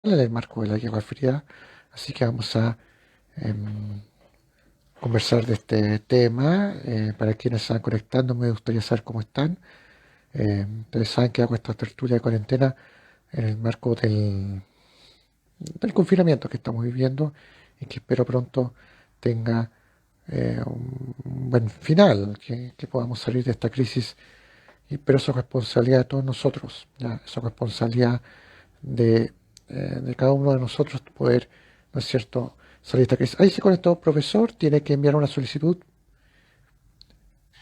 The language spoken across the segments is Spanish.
en el marco de la guerra fría, así que vamos a em, conversar de este tema. Para quienes están conectando, me gustaría saber cómo están. Ustedes saben que hago esta tertulia de cuarentena en el marco del confinamiento que estamos viviendo y que espero pronto tenga un buen final, que podamos salir de esta crisis, pero eso es responsabilidad de todos nosotros, ¿ya? Eso es responsabilidad de cada uno de nosotros poder, ¿no es cierto?, salir de esta crisis. Ahí se conectó un profesor, tiene que enviar una solicitud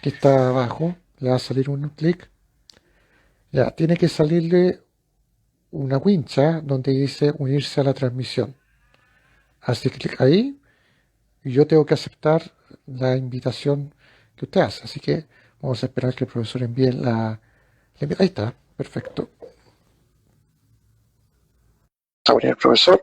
que está abajo, le va a salir un clic, ya, tiene que salirle una wincha donde dice unirse a la transmisión. Hace clic ahí y yo tengo que aceptar la invitación que usted hace. Así que vamos a esperar que el profesor envíe ahí está, perfecto. Está bien el profesor.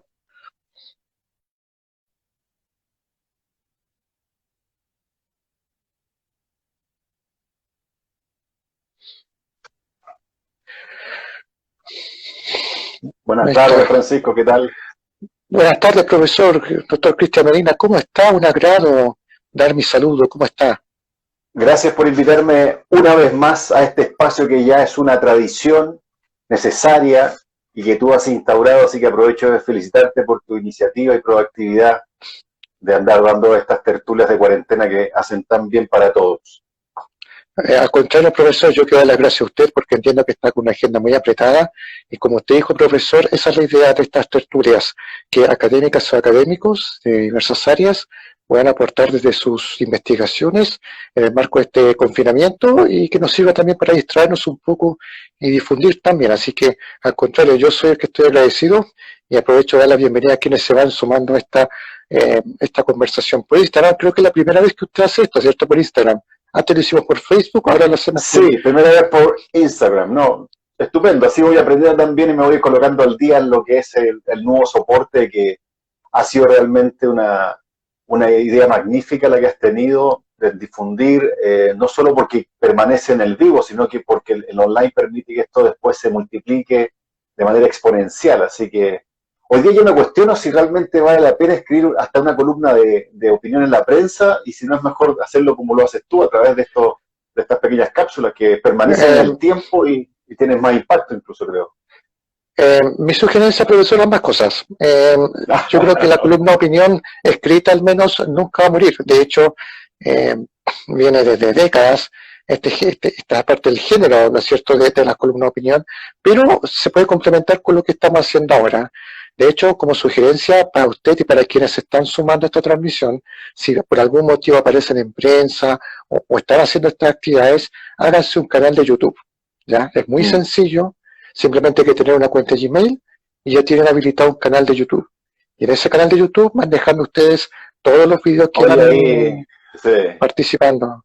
Buenas Ahí tardes, está. Francisco, ¿qué tal? Buenas tardes, profesor. Doctor Cristian Medina, ¿cómo está? Un agrado dar mi saludo. ¿Cómo está? Gracias por invitarme una vez más a este espacio que ya es una tradición necesaria y que tú has instaurado, así que aprovecho de felicitarte por tu iniciativa y proactividad de andar dando estas tertulias de cuarentena que hacen tan bien para todos. Al contrario, profesor, yo quiero dar las gracias a usted porque entiendo que está con una agenda muy apretada y como usted dijo, profesor, esa es la idea de estas tertulias, que académicas o académicos de diversas áreas puedan aportar desde sus investigaciones en el marco de este confinamiento y que nos sirva también para distraernos un poco y difundir también. Así que, al contrario, yo soy el que estoy agradecido y aprovecho de dar la bienvenida a quienes se van sumando a esta conversación por Instagram. Creo que es la primera vez que usted hace esto, ¿cierto? Por Instagram. Antes lo hicimos por Facebook, ahora lo hacemos por... Sí, primera vez por Instagram, no, estupendo, así voy aprendiendo también y me voy colocando al día en lo que es el nuevo soporte que ha sido realmente una idea magnífica la que has tenido de difundir, no solo porque permanece en el vivo, sino que porque el online permite que esto después se multiplique de manera exponencial. Así que hoy día yo me cuestiono si realmente vale la pena escribir hasta una columna de opinión en la prensa y si no es mejor hacerlo como lo haces tú a través de estas pequeñas cápsulas que permanecen en Eh, el tiempo y tienen más impacto incluso, creo. Mi sugerencia, profesor, ambas cosas. Yo creo que la columna opinión escrita al menos nunca va a morir. De hecho, eh, viene desde décadas esta parte del género, ¿no es cierto?, de la columna opinión, pero se puede complementar con lo que estamos haciendo ahora. De hecho, como sugerencia para usted y para quienes se están sumando a esta transmisión, si por algún motivo aparecen en prensa o están haciendo estas actividades, háganse un canal de YouTube. ¿Ya? Es muy Mm. sencillo. Simplemente hay que tener una cuenta de Gmail y ya tienen habilitado un canal de YouTube. Y en ese canal de YouTube van dejando ustedes todos los videos que Oye, ahí, van sí, participando.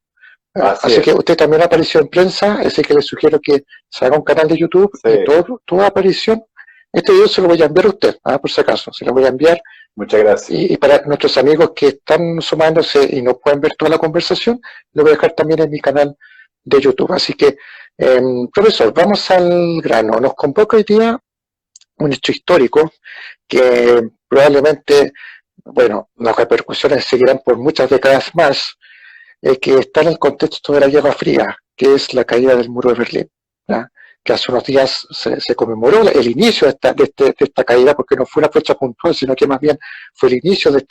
así Así que es, usted también apareció en prensa, así que le sugiero que se haga un canal de YouTube sí, y toda aparición, este video se lo voy a enviar a usted, por si acaso, se lo voy a enviar. muchas gracias. Y para nuestros amigos que están sumándose y no pueden ver toda la conversación, lo voy a dejar también en mi canal de YouTube. Así que, profesor, vamos al grano. Nos convoca hoy día un hecho histórico que probablemente, bueno, las repercusiones seguirán por muchas décadas más, que está en el contexto de la Guerra Fría, que es la caída del muro de Berlín, ¿ya? Que hace unos días se conmemoró el inicio de esta caída, porque no fue una fecha puntual, sino que más bien fue el inicio de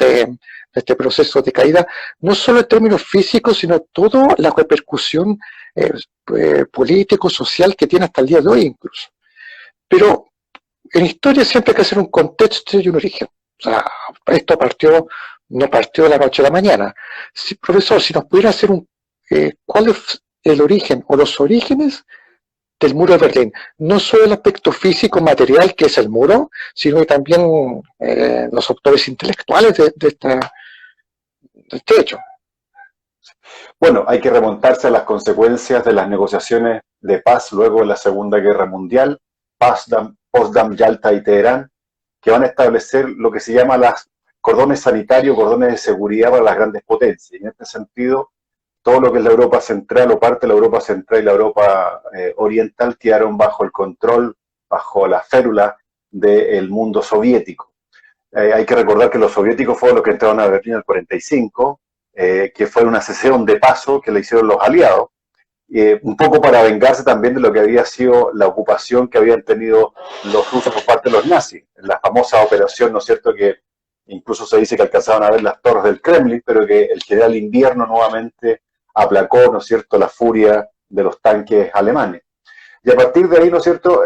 este proceso de caída, no solo en términos físicos, sino toda la repercusión eh, político, social que tiene hasta el día de hoy incluso. Pero en historia siempre hay que hacer un contexto y un origen. O sea, esto no partió de la noche a la mañana. Si, profesor, si nos pudiera hacer ¿cuál es el origen o los orígenes del muro de Berlín? No solo el aspecto físico, material, que es el muro, sino también los autores intelectuales de este hecho. Bueno, hay que remontarse a las consecuencias de las negociaciones de paz luego de la Segunda Guerra Mundial, Potsdam, Yalta y Teherán, que van a establecer lo que se llama las cordones sanitarios, cordones de seguridad para las grandes potencias. Y en este sentido, todo lo que es la Europa central o parte de la Europa central y la Europa oriental quedaron bajo el control, bajo la férula del mundo soviético. Hay que recordar que los soviéticos fueron los que entraron a Berlín en el 45, que fue una cesión de paso que le hicieron los aliados, un poco para vengarse también de lo que había sido la ocupación que habían tenido los rusos por parte de los nazis. La famosa operación, ¿no es cierto?, que incluso se dice que alcanzaban a ver las torres del Kremlin, pero que el general Invierno nuevamente aplacó, ¿no es cierto?, la furia de los tanques alemanes. Y a partir de ahí, ¿no es cierto?,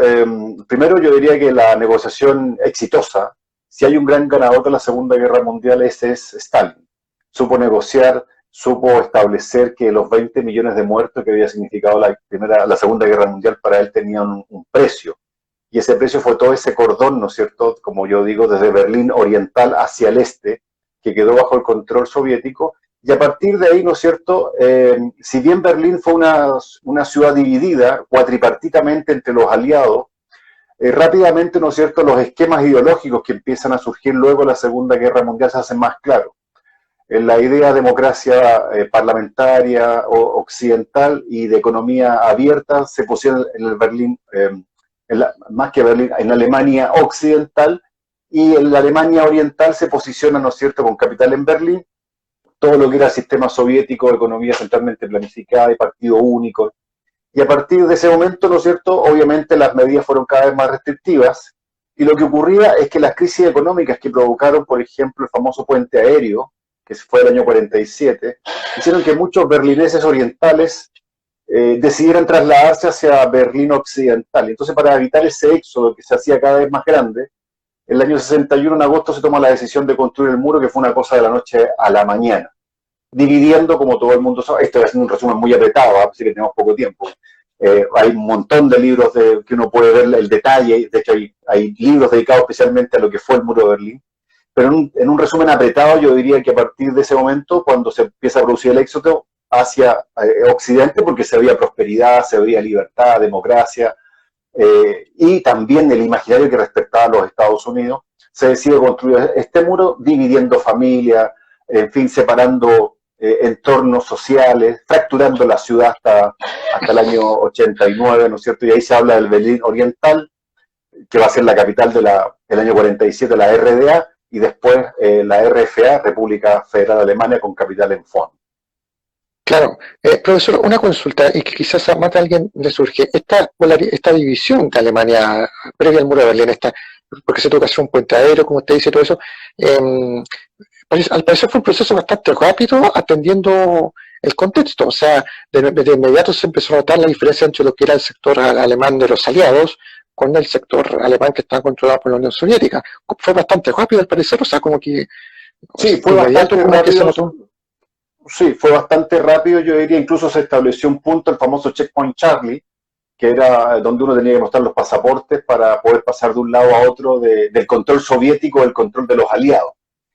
primero yo diría que la negociación exitosa, si hay un gran ganador de la Segunda Guerra Mundial, ese es Stalin. Supo negociar, supo establecer que los 20 millones de muertos que había significado la Segunda Guerra Mundial para él tenían un precio. Y ese precio fue todo ese cordón, ¿no es cierto?, como yo digo, desde Berlín Oriental hacia el este, que quedó bajo el control soviético. Y a partir de ahí, ¿no es cierto?, si bien Berlín fue una ciudad dividida cuatripartitamente entre los aliados, rápidamente, ¿no es cierto?, los esquemas ideológicos que empiezan a surgir luego de la Segunda Guerra Mundial se hacen más claros. La idea de democracia parlamentaria o occidental y de economía abierta se pusieron en el Berlín, más que Berlín, en Alemania occidental, y en la Alemania oriental se posiciona, ¿no es cierto?, con capital en Berlín, todo lo que era el sistema soviético, economía centralmente planificada y partido único. Y a partir de ese momento, ¿no es cierto?, obviamente las medidas fueron cada vez más restrictivas, y lo que ocurría es que las crisis económicas que provocaron, por ejemplo, el famoso puente aéreo, que fue el año 47, hicieron que muchos berlineses orientales decidieran trasladarse hacia Berlín occidental. Entonces, para evitar ese éxodo que se hacía cada vez más grande, el año 61, en agosto, se toma la decisión de construir el muro, que fue una cosa de la noche a la mañana, dividiendo, como todo el mundo sabe, esto es un resumen muy apretado, así que tenemos poco tiempo. Hay un montón de libros que uno puede ver el detalle, de hecho hay libros dedicados especialmente a lo que fue el muro de Berlín, pero en un resumen apretado yo diría que a partir de ese momento, cuando se empieza a producir el éxodo hacia Occidente, porque se veía prosperidad, se veía libertad, democracia, y también el imaginario que respectaba a los Estados Unidos, se decide construir este muro dividiendo familias, en fin, separando entornos sociales, fracturando la ciudad hasta el año 89, ¿no es cierto? Y ahí se habla del Berlín Oriental, que va a ser la capital el año 47, la RDA, y después la RFA, República Federal de Alemania, con capital en Bonn. Claro, profesor, una consulta, y que quizás a más de alguien le surge, esta división de Alemania previa al muro de Berlín, porque se tuvo que hacer un puente aéreo, como usted dice, todo eso, al parecer fue un proceso bastante rápido, atendiendo el contexto. O sea, de inmediato se empezó a notar la diferencia entre lo que era el sector alemán de los aliados con el sector alemán que estaba controlado por la Unión Soviética. Fue bastante rápido, al parecer, o sea, como que... Sí, fue bastante rápido. Sí, fue bastante rápido, yo diría, incluso se estableció un punto, el famoso Checkpoint Charlie, que era donde uno tenía que mostrar los pasaportes para poder pasar de un lado a otro del control soviético del control de los aliados.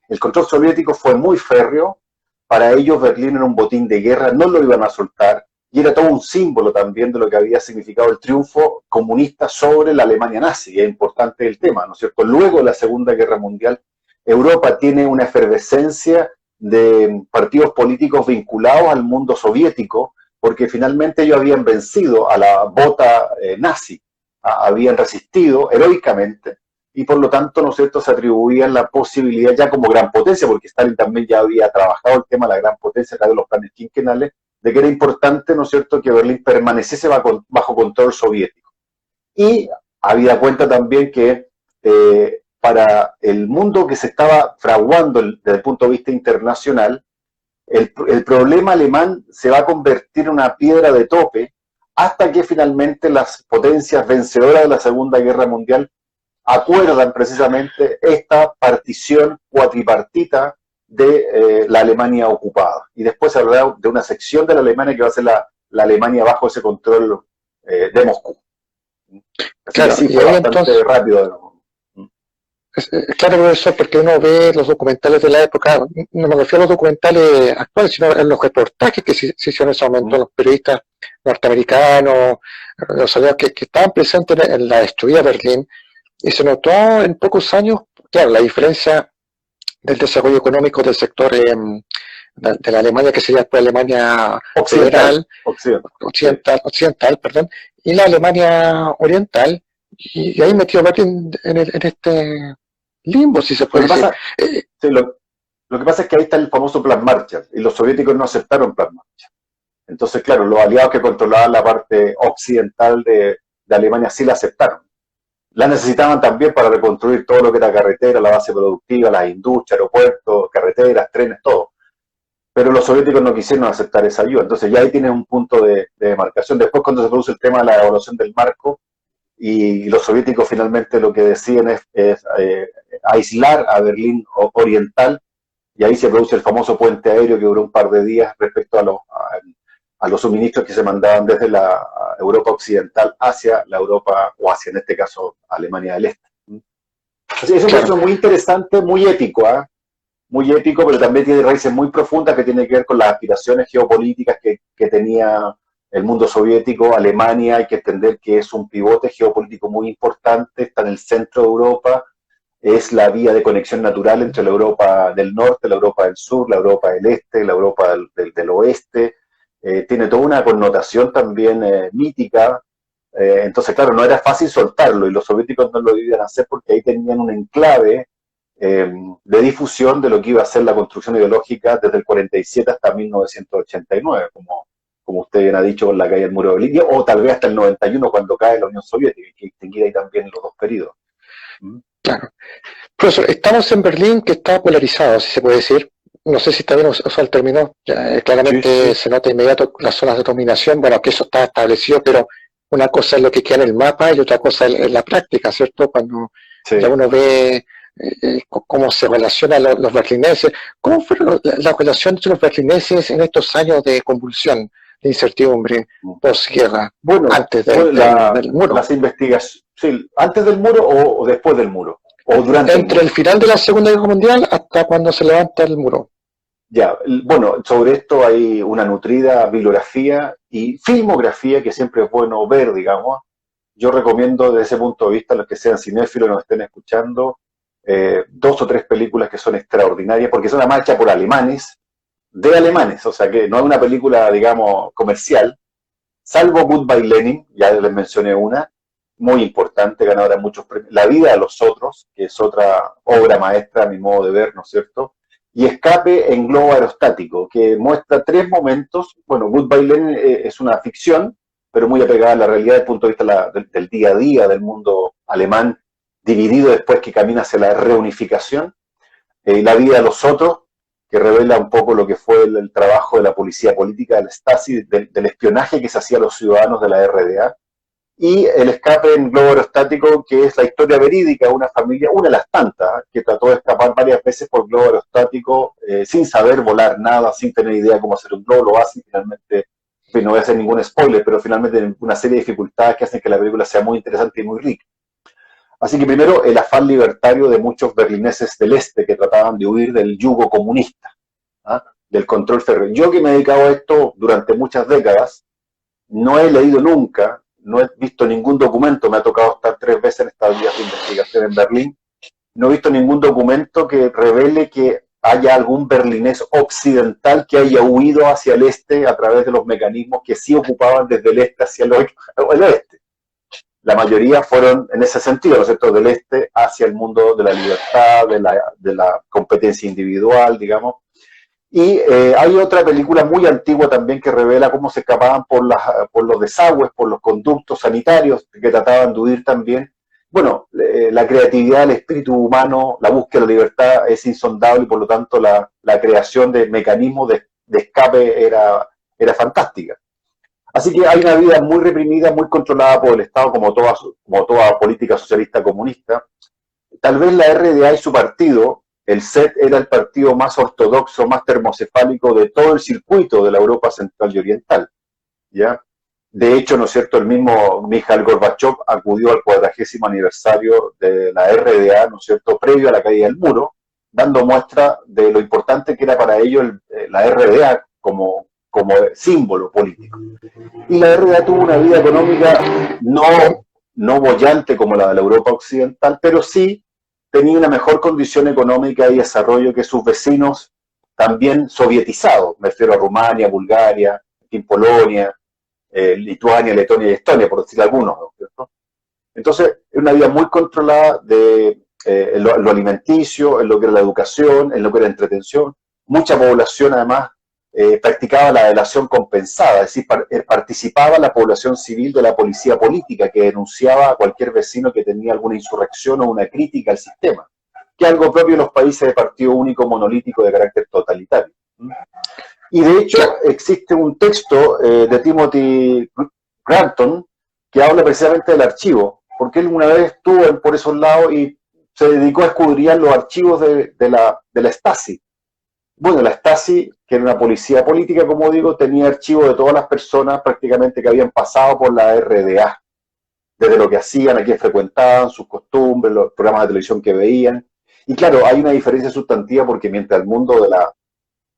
El control soviético fue muy férreo, para ellos Berlín era un botín de guerra, no lo iban a soltar, y era todo un símbolo también de lo que había significado el triunfo comunista sobre la Alemania nazi, y es importante el tema, ¿no es cierto? Luego de la Segunda Guerra Mundial, Europa tiene una efervescencia de partidos políticos vinculados al mundo soviético, porque finalmente ellos habían vencido a la bota nazi, habían resistido heroicamente, y por lo tanto, ¿no es cierto?, se atribuían la posibilidad ya como gran potencia, porque Stalin también ya había trabajado el tema de la gran potencia a través de los planes quinquenales, de que era importante, ¿no es cierto?, que Berlín permaneciese bajo control soviético. Y había cuenta también que para el mundo que se estaba fraguando desde el punto de vista internacional, el problema alemán se va a convertir en una piedra de tope hasta que finalmente las potencias vencedoras de la Segunda Guerra Mundial acuerdan precisamente esta partición cuatripartita de la Alemania ocupada. Y después se hablará de una sección de la Alemania que va a ser la Alemania bajo ese control de Moscú. Así claro, que sí, fue bastante entonces, rápido, ¿no? Claro, profesor, porque uno ve los documentales de la época, no me refiero a los documentales actuales, sino a los reportajes que se hicieron en ese momento, los periodistas norteamericanos, los aliados que estaban presentes en la destruida Berlín, y se notó en pocos años, claro, la diferencia del desarrollo económico del sector de la Alemania, que sería después Alemania federal, occidental, perdón, y la Alemania oriental, y ahí metió Berlín en este limbo, si se Lo puede que decir. pasa, sí, lo que pasa es que ahí está el famoso Plan Marshall, y los soviéticos no aceptaron Plan Marshall. Entonces, claro, los aliados que controlaban la parte occidental de Alemania sí la aceptaron. La necesitaban también para reconstruir todo lo que era carretera, la base productiva, las industrias, aeropuertos, carreteras, trenes, todo. Pero los soviéticos no quisieron aceptar esa ayuda. Entonces ya ahí tienes un punto de demarcación. Después, cuando se produce el tema de la evaluación del marco, y los soviéticos finalmente lo que deciden es aislar a Berlín Oriental, y ahí se produce el famoso puente aéreo que duró un par de días respecto a los suministros que se mandaban desde la Europa Occidental hacia la Europa, o hacia, en este caso, Alemania del Este. Así es un Claro, proceso muy interesante, muy épico, ¿eh? Muy épico, pero también tiene raíces muy profundas que tienen que ver con las aspiraciones geopolíticas que tenía el mundo soviético. Alemania, hay que entender que es un pivote geopolítico muy importante, está en el centro de Europa, es la vía de conexión natural entre la Europa del norte, la Europa del sur, la Europa del este, la Europa del oeste. Tiene toda una connotación también mítica. Entonces, claro, no era fácil soltarlo, y los soviéticos no lo debían hacer porque ahí tenían un enclave de difusión de lo que iba a ser la construcción ideológica desde el 47 hasta 1989, como usted bien ha dicho, con la caída del muro de Berlín, o tal vez hasta el 91 cuando cae la Unión Soviética, y que distinguir ahí también los dos periodos. ¿Mm? claro. Profesor, estamos en Berlín, que está polarizado, si se puede decir. No sé si está bien usado el término. Ya, Sí, claramente sí, se nota inmediato las zonas de dominación, bueno, que eso está establecido, pero una cosa es lo que queda en el mapa y otra cosa es la práctica, ¿cierto? Cuando ya sí. uno ve cómo se relacionan los berlineses. ¿Cómo fue la relación entre los berlineses en estos años de convulsión, de incertidumbre, posguerra, Bueno, antes bueno del muro? las investigaciones, sí, antes del muro o después del muro, o durante el Entre el muro. final de la Segunda Guerra Mundial hasta cuando se levanta el muro. Ya, bueno, sobre esto hay una nutrida bibliografía y filmografía que siempre es bueno ver, digamos. Yo recomiendo desde ese punto de vista a los que sean cinéfilos y nos estén escuchando, dos o tres películas que son extraordinarias, porque son además hechas por alemanes, de alemanes, o sea que no es una película, digamos, comercial, salvo Goodbye Lenin, ya les mencioné una, muy importante, ganadora de muchos premios. La vida de los otros, que es otra obra maestra a mi modo de ver, ¿no es cierto? Y Escape en globo aerostático, que muestra tres momentos. Bueno, Goodbye Lenin es una ficción, pero muy apegada a la realidad desde el punto de vista del día a día del mundo alemán, dividido después que camina hacia la reunificación. La vida de los otros, que revela un poco lo que fue el trabajo de la policía política, del Stasi, del espionaje que se hacía a los ciudadanos de la RDA, y El escape en globo aerostático, que es la historia verídica de una familia, una de las tantas, que trató de escapar varias veces por globo aerostático sin saber volar nada, sin tener idea cómo hacer un globo, lo hacen finalmente, en fin, no voy a hacer ningún spoiler, pero finalmente una serie de dificultades que hacen que la película sea muy interesante y muy rica. Así que primero, el afán libertario de muchos berlineses del este que trataban de huir del yugo comunista, ¿ah? Del control férreo. Yo, que me he dedicado a esto durante muchas décadas, no he leído nunca, no he visto ningún documento, me ha tocado estar 3 veces en estas vías de investigación en Berlín, no he visto ningún documento que revele que haya algún berlinés occidental que haya huido hacia el este a través de los mecanismos que sí ocupaban desde el este hacia el oeste. La mayoría fueron en ese sentido, ¿no es cierto?, del este hacia el mundo de la libertad, de la competencia individual, digamos. Y hay otra película muy antigua también que revela cómo se escapaban por los desagües, por los conductos sanitarios, que trataban de huir también. Bueno, la creatividad, el espíritu humano, la búsqueda de la libertad es insondable, y por lo tanto la creación de mecanismos de escape era fantástica. Así que hay una vida muy reprimida, muy controlada por el Estado, como toda política socialista comunista. Tal vez la RDA y su partido, el SED, era el partido más ortodoxo, más termocefálico de todo el circuito de la Europa central y oriental, ¿ya? De hecho, ¿no es cierto?, el mismo Mikhail Gorbachev acudió al 40º aniversario de la RDA, ¿no es cierto?, previo a la caída del muro, dando muestra de lo importante que era para ellos la RDA como símbolo político. Y la RDA tuvo una vida económica no boyante como la de la Europa occidental, pero sí tenía una mejor condición económica y desarrollo que sus vecinos también sovietizados, me refiero a Rumania, Bulgaria, Polonia, Lituania, Letonia y Estonia, por decir algunos, ¿no? Entonces, es una vida muy controlada en lo alimenticio, en lo que era la educación, en lo que era la entretención. Mucha población, además, practicaba la delación compensada, es decir, participaba la población civil de la policía política que denunciaba a cualquier vecino que tenía alguna insurrección o una crítica al sistema, que es algo propio de los países de partido único monolítico de carácter totalitario. Y de hecho existe un texto de Timothy Granton que habla precisamente del archivo, porque él una vez estuvo por esos lados y se dedicó a escudriñar los archivos de la Stasi. Bueno, la Stasi, que era una policía política, como digo, tenía archivos de todas las personas prácticamente que habían pasado por la RDA, desde lo que hacían, a quién frecuentaban, sus costumbres, los programas de televisión que veían. Y claro, hay una diferencia sustantiva porque mientras el mundo de la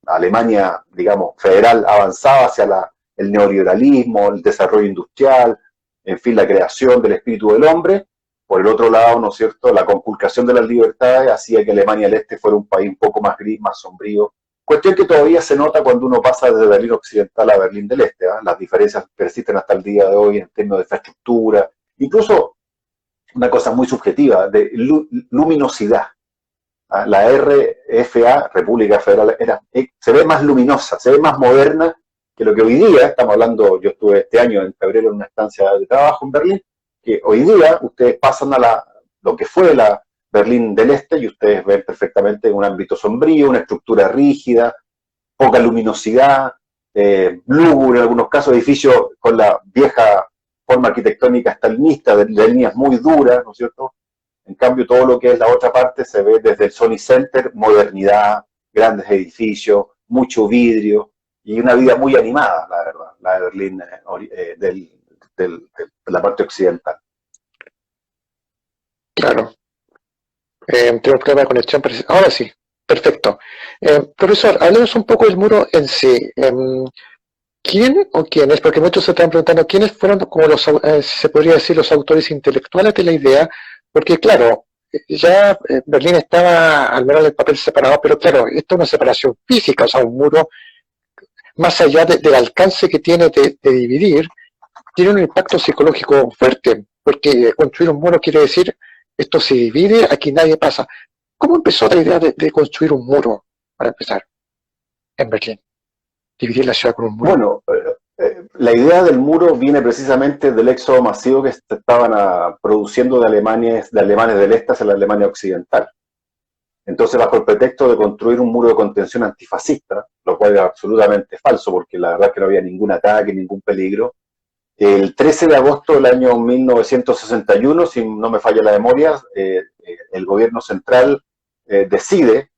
Alemania, digamos, federal avanzaba hacia el neoliberalismo, el desarrollo industrial, en fin, la creación del espíritu del hombre, por el otro lado, ¿no es cierto?, la conculcación de las libertades hacía que Alemania del Este fuera un país un poco más gris, más sombrío. Cuestión que todavía se nota cuando uno pasa desde Berlín Occidental a Berlín del Este. Las diferencias persisten hasta el día de hoy en términos de infraestructura, incluso una cosa muy subjetiva, de luminosidad. La RFA, República Federal, se ve más luminosa, se ve más moderna que lo que hoy día, estamos hablando, yo estuve este año en febrero en una estancia de trabajo en Berlín, que hoy día ustedes pasan a lo que fue la Berlín del Este y ustedes ven perfectamente un ámbito sombrío, una estructura rígida, poca luminosidad, lúgubre en algunos casos, edificios con la vieja forma arquitectónica stalinista, de líneas muy duras, ¿no es cierto? En cambio, todo lo que es la otra parte se ve desde el Sony Center, modernidad, grandes edificios, mucho vidrio y una vida muy animada, la verdad, la de Berlín de la parte occidental. Claro. Tengo un problema de conexión. Ahora sí, perfecto. Profesor, hablemos un poco del muro en sí. ¿Quién o quiénes? Porque muchos se están preguntando quiénes fueron como se podría decir, los autores intelectuales de la idea, porque claro, ya Berlín estaba al menos el papel separado, pero claro, esto es una separación física, o sea, un muro, más allá del alcance que tiene de dividir, tiene un impacto psicológico fuerte, porque construir un muro quiere decir, esto se divide, aquí nadie pasa. ¿Cómo empezó la idea de construir un muro, para empezar, en Berlín? Dividir la ciudad con un muro. Bueno, la idea del muro viene precisamente del éxodo masivo que estaban produciendo de alemanes del este hacia la Alemania occidental. Entonces, bajo el pretexto de construir un muro de contención antifascista, lo cual es absolutamente falso, porque la verdad es que no había ningún ataque, ningún peligro, el 13 de agosto del año 1961, si no me falla la memoria, el gobierno central decide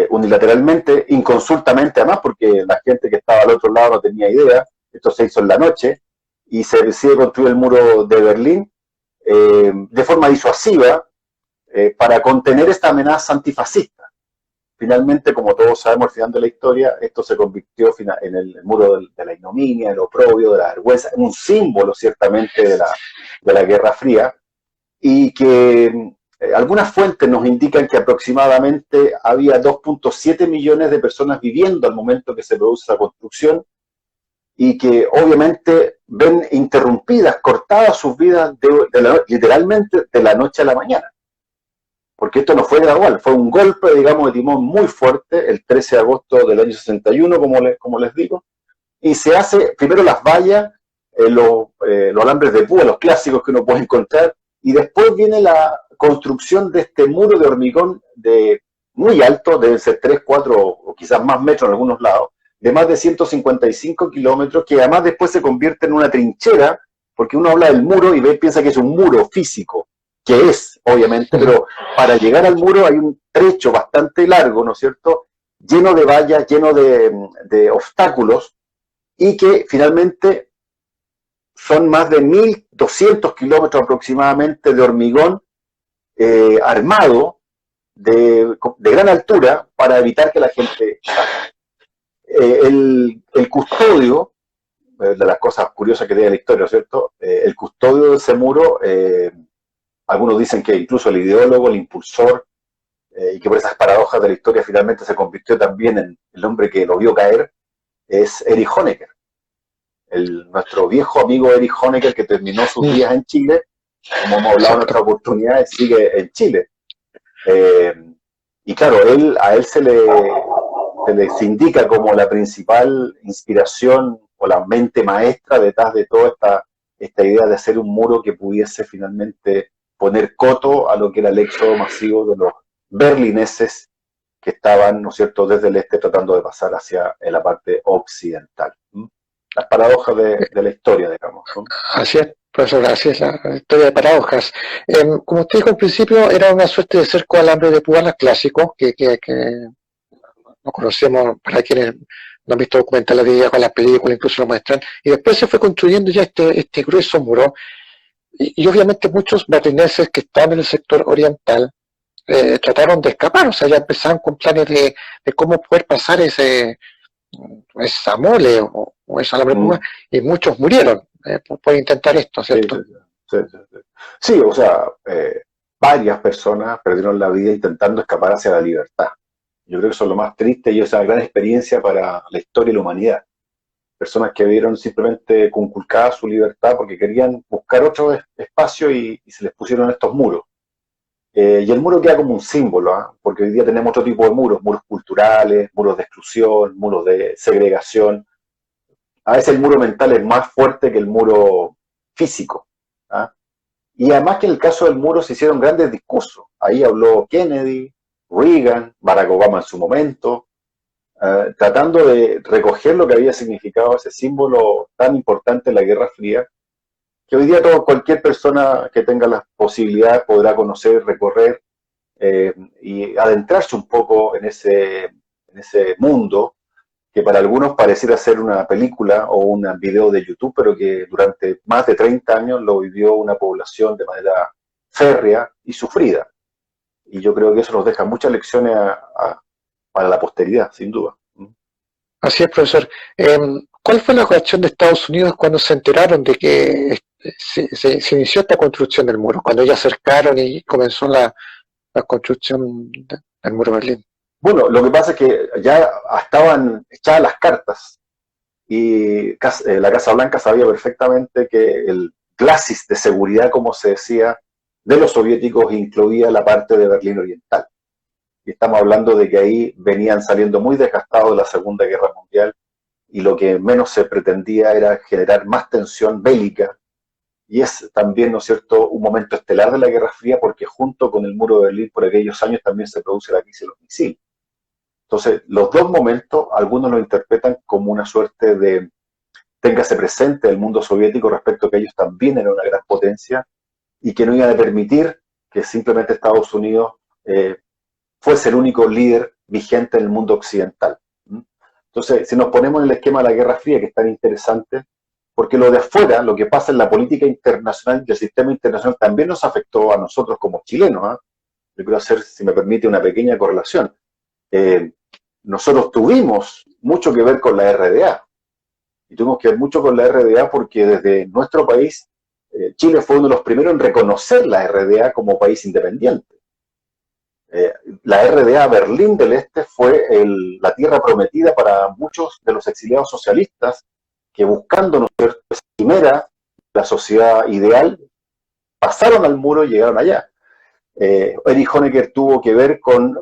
unilateralmente, inconsultamente además, porque la gente que estaba al otro lado no tenía idea, esto se hizo en la noche, y se decide construir el muro de Berlín de forma disuasiva para contener esta amenaza antifascista. Finalmente, como todos sabemos al final de la historia, esto se convirtió en el muro de la ignominia, del oprobio, de la vergüenza, en un símbolo ciertamente de la Guerra Fría, y que algunas fuentes nos indican que aproximadamente había 2.7 millones de personas viviendo al momento que se produce la construcción, y que obviamente ven interrumpidas, cortadas sus vidas literalmente de la noche a la mañana. Porque esto no fue gradual, fue un golpe, digamos, de timón muy fuerte, el 13 de agosto del año 61, como les digo, y se hace primero las vallas, los alambres de púa, los clásicos que uno puede encontrar, y después viene la construcción de este muro de hormigón muy alto, deben ser 3, 4 o quizás más metros en algunos lados, de más de 155 kilómetros, que además después se convierte en una trinchera, porque uno habla del muro y piensa que es un muro físico, que es, obviamente, pero para llegar al muro hay un trecho bastante largo, ¿no es cierto?, lleno de vallas, lleno de obstáculos, y que finalmente son más de 1.200 kilómetros aproximadamente de hormigón armado de gran altura para evitar que la gente salga. El custodio, de las cosas curiosas que tiene la historia, ¿no es cierto?, el custodio de ese muro, algunos dicen que incluso el ideólogo, el impulsor, y que por esas paradojas de la historia finalmente se convirtió también en el hombre que lo vio caer, es Erich Honecker. Nuestro viejo amigo Erich Honecker, que terminó sus días en Chile, como hemos hablado en Exacto. otras oportunidades, sigue en Chile. Y claro, a él se le indica como la principal inspiración o la mente maestra detrás de toda esta idea de hacer un muro que pudiese finalmente poner coto a lo que era el éxodo masivo de los berlineses que estaban, ¿no es cierto?, desde el este tratando de pasar hacia la parte occidental. Las paradojas de la historia, digamos, ¿no? Así es, profesor, así es la historia de paradojas. Como usted dijo al principio, era una suerte de cerco al hambre de Puebla clásico, que lo conocemos para quienes no han visto documentales de ella con las películas, incluso lo muestran, y después se fue construyendo ya este grueso muro, y obviamente muchos berlineses que están en el sector oriental trataron de escapar, o sea, ya empezaron con planes de cómo poder pasar esa mole o esa alambre de púa, Mm, y muchos murieron por intentar esto, sí, sí, ¿cierto? sí, sí, sí. Sí, o sea, varias personas perdieron la vida intentando escapar hacia la libertad. Yo creo que eso es lo más triste y es una gran experiencia para la historia y la humanidad. Personas que vieron simplemente conculcada su libertad porque querían buscar otro espacio y se les pusieron estos muros. Y el muro queda como un símbolo, ¿ah? Porque hoy día tenemos otro tipo de muros, muros culturales, muros de exclusión, muros de segregación. A veces el muro mental es más fuerte que el muro físico, ¿ah? Y además que en el caso del muro se hicieron grandes discursos. Ahí habló Kennedy, Reagan, Barack Obama en su momento, tratando de recoger lo que había significado ese símbolo tan importante en la Guerra Fría, que hoy día cualquier persona que tenga las posibilidades podrá conocer, recorrer y adentrarse un poco en ese mundo que para algunos pareciera ser una película o un video de YouTube, pero que durante más de 30 años lo vivió una población de manera férrea y sufrida. Y yo creo que eso nos deja muchas lecciones para la posteridad, sin duda. Así es, profesor. ¿Cuál fue la reacción de Estados Unidos cuando se enteraron de que se inició esta construcción del muro? Cuando ya acercaron y comenzó la construcción del muro de Berlín. Bueno, lo que pasa es que ya estaban echadas las cartas y la Casa Blanca sabía perfectamente que el glacis de seguridad, como se decía, de los soviéticos incluía la parte de Berlín Oriental. Y estamos hablando de que ahí venían saliendo muy desgastados de la Segunda Guerra Mundial y lo que menos se pretendía era generar más tensión bélica. Y es también, ¿no es cierto?, un momento estelar de la Guerra Fría porque junto con el muro de Berlín por aquellos años también se produce la crisis de los misiles. Entonces, los dos momentos, algunos lo interpretan como una suerte de téngase presente el mundo soviético respecto a que ellos también eran una gran potencia y que no iban a permitir que simplemente Estados Unidos fuese el único líder vigente en el mundo occidental. Entonces, si nos ponemos en el esquema de la Guerra Fría, que es tan interesante, porque lo de afuera, lo que pasa en la política internacional y el sistema internacional también nos afectó a nosotros como chilenos. ¿Eh? Yo quiero hacer, si me permite, una pequeña correlación. Nosotros tuvimos mucho que ver con la RDA, y tuvimos que ver mucho con la RDA porque desde nuestro país, Chile fue uno de los primeros en reconocer la RDA como país independiente. La RDA Berlín del Este fue la tierra prometida para muchos de los exiliados socialistas que buscando, ¿no es cierto?, esa quimera, la sociedad ideal, pasaron al muro y llegaron allá. Erich Honecker tuvo que ver con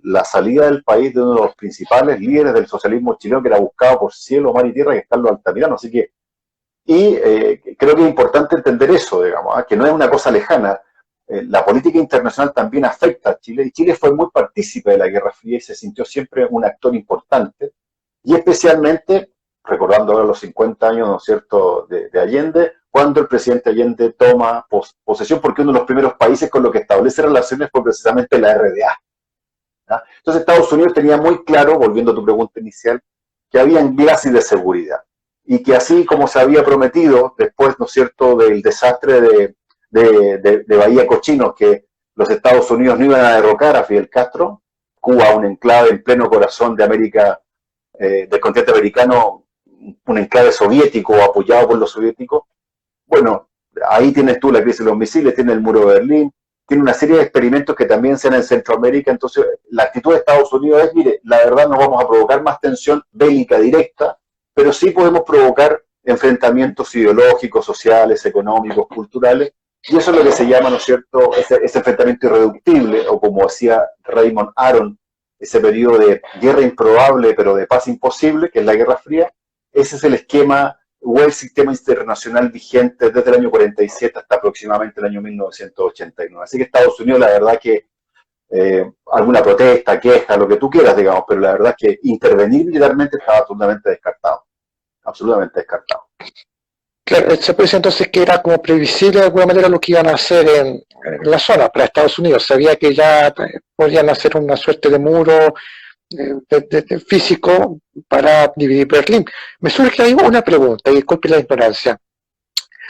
la salida del país de uno de los principales líderes del socialismo chileno, que era buscado por cielo, mar y tierra, que es Carlos Altamirano. Así que, creo que es importante entender eso, digamos, que no es una cosa lejana. La política internacional también afecta a Chile, y Chile fue muy partícipe de la Guerra Fría y se sintió siempre un actor importante, y especialmente, recordando ahora los 50 años, ¿no es cierto?, de Allende, cuando el presidente Allende toma posesión, porque uno de los primeros países con los que establece relaciones fue precisamente la RDA. ¿Ya? Entonces Estados Unidos tenía muy claro, volviendo a tu pregunta inicial, que había glacis de seguridad, y que así como se había prometido después, ¿no es cierto?, del desastre de Bahía Cochinos, que los Estados Unidos no iban a derrocar a Fidel Castro, Cuba, un enclave en pleno corazón de América, del continente americano, un enclave soviético apoyado por los soviéticos. Bueno, ahí tienes tú la crisis de los misiles, tienes el muro de Berlín, tiene una serie de experimentos que también se dan en Centroamérica. Entonces la actitud de Estados Unidos es, mire, la verdad no vamos a provocar más tensión bélica directa, pero sí podemos provocar enfrentamientos ideológicos, sociales, económicos, culturales, Y eso es lo que se llama, ¿no es cierto?, ese enfrentamiento irreductible, o como decía Raymond Aron, ese periodo de guerra improbable pero de paz imposible, que es la Guerra Fría. Ese es el esquema o el sistema internacional vigente desde el año 47 hasta aproximadamente el año 1989. Así que Estados Unidos, la verdad que alguna protesta, queja, lo que tú quieras, digamos, pero la verdad que intervenir militarmente estaba absolutamente descartado. Absolutamente descartado. Claro, se puede decir entonces que era como previsible de alguna manera lo que iban a hacer en la zona para Estados Unidos. Sabía que ya podían hacer una suerte de muro físico para dividir Berlín. Me surge ahí una pregunta, y disculpe la ignorancia.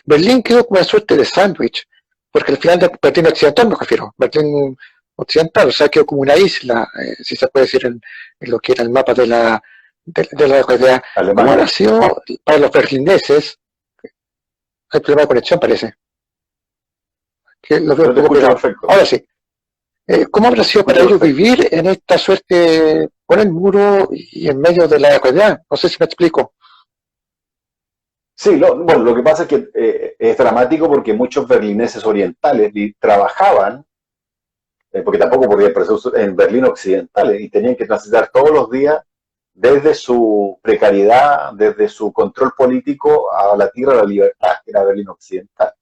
Berlín quedó como una suerte de sándwich, porque al final de Berlín Occidental me refiero, Berlín Occidental, o sea, quedó como una isla, si se puede decir en lo que era el mapa de la realidad. ¿Cómo habrá sido para los berlineses? Hay problema de conexión, parece. Que lo veo un poco pegado. Ahora sí. ¿Cómo habrá sido para ellos vivir en esta suerte con el muro y en medio de la realidad? No sé si me explico. Sí, bueno, lo que pasa es que es dramático porque muchos berlineses orientales trabajaban, porque tampoco podían empezar en Berlín occidental, y tenían que transitar todos los días desde su precariedad, desde su control político a la tierra de la libertad, que era Berlín occidental.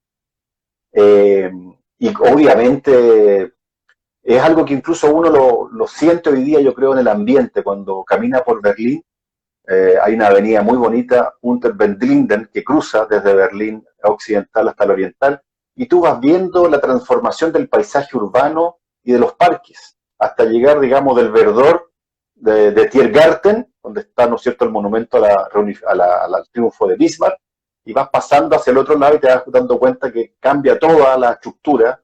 Y obviamente es algo que incluso uno lo siente hoy día, yo creo, en el ambiente, cuando camina por Berlín. Hay una avenida muy bonita, Unter den Linden, que cruza desde Berlín occidental hasta el oriental, y tú vas viendo la transformación del paisaje urbano y de los parques, hasta llegar, digamos, del verdor de Tiergarten, donde está, ¿no es cierto?, el monumento al triunfo de Bismarck, y vas pasando hacia el otro lado y te vas dando cuenta que cambia toda la estructura.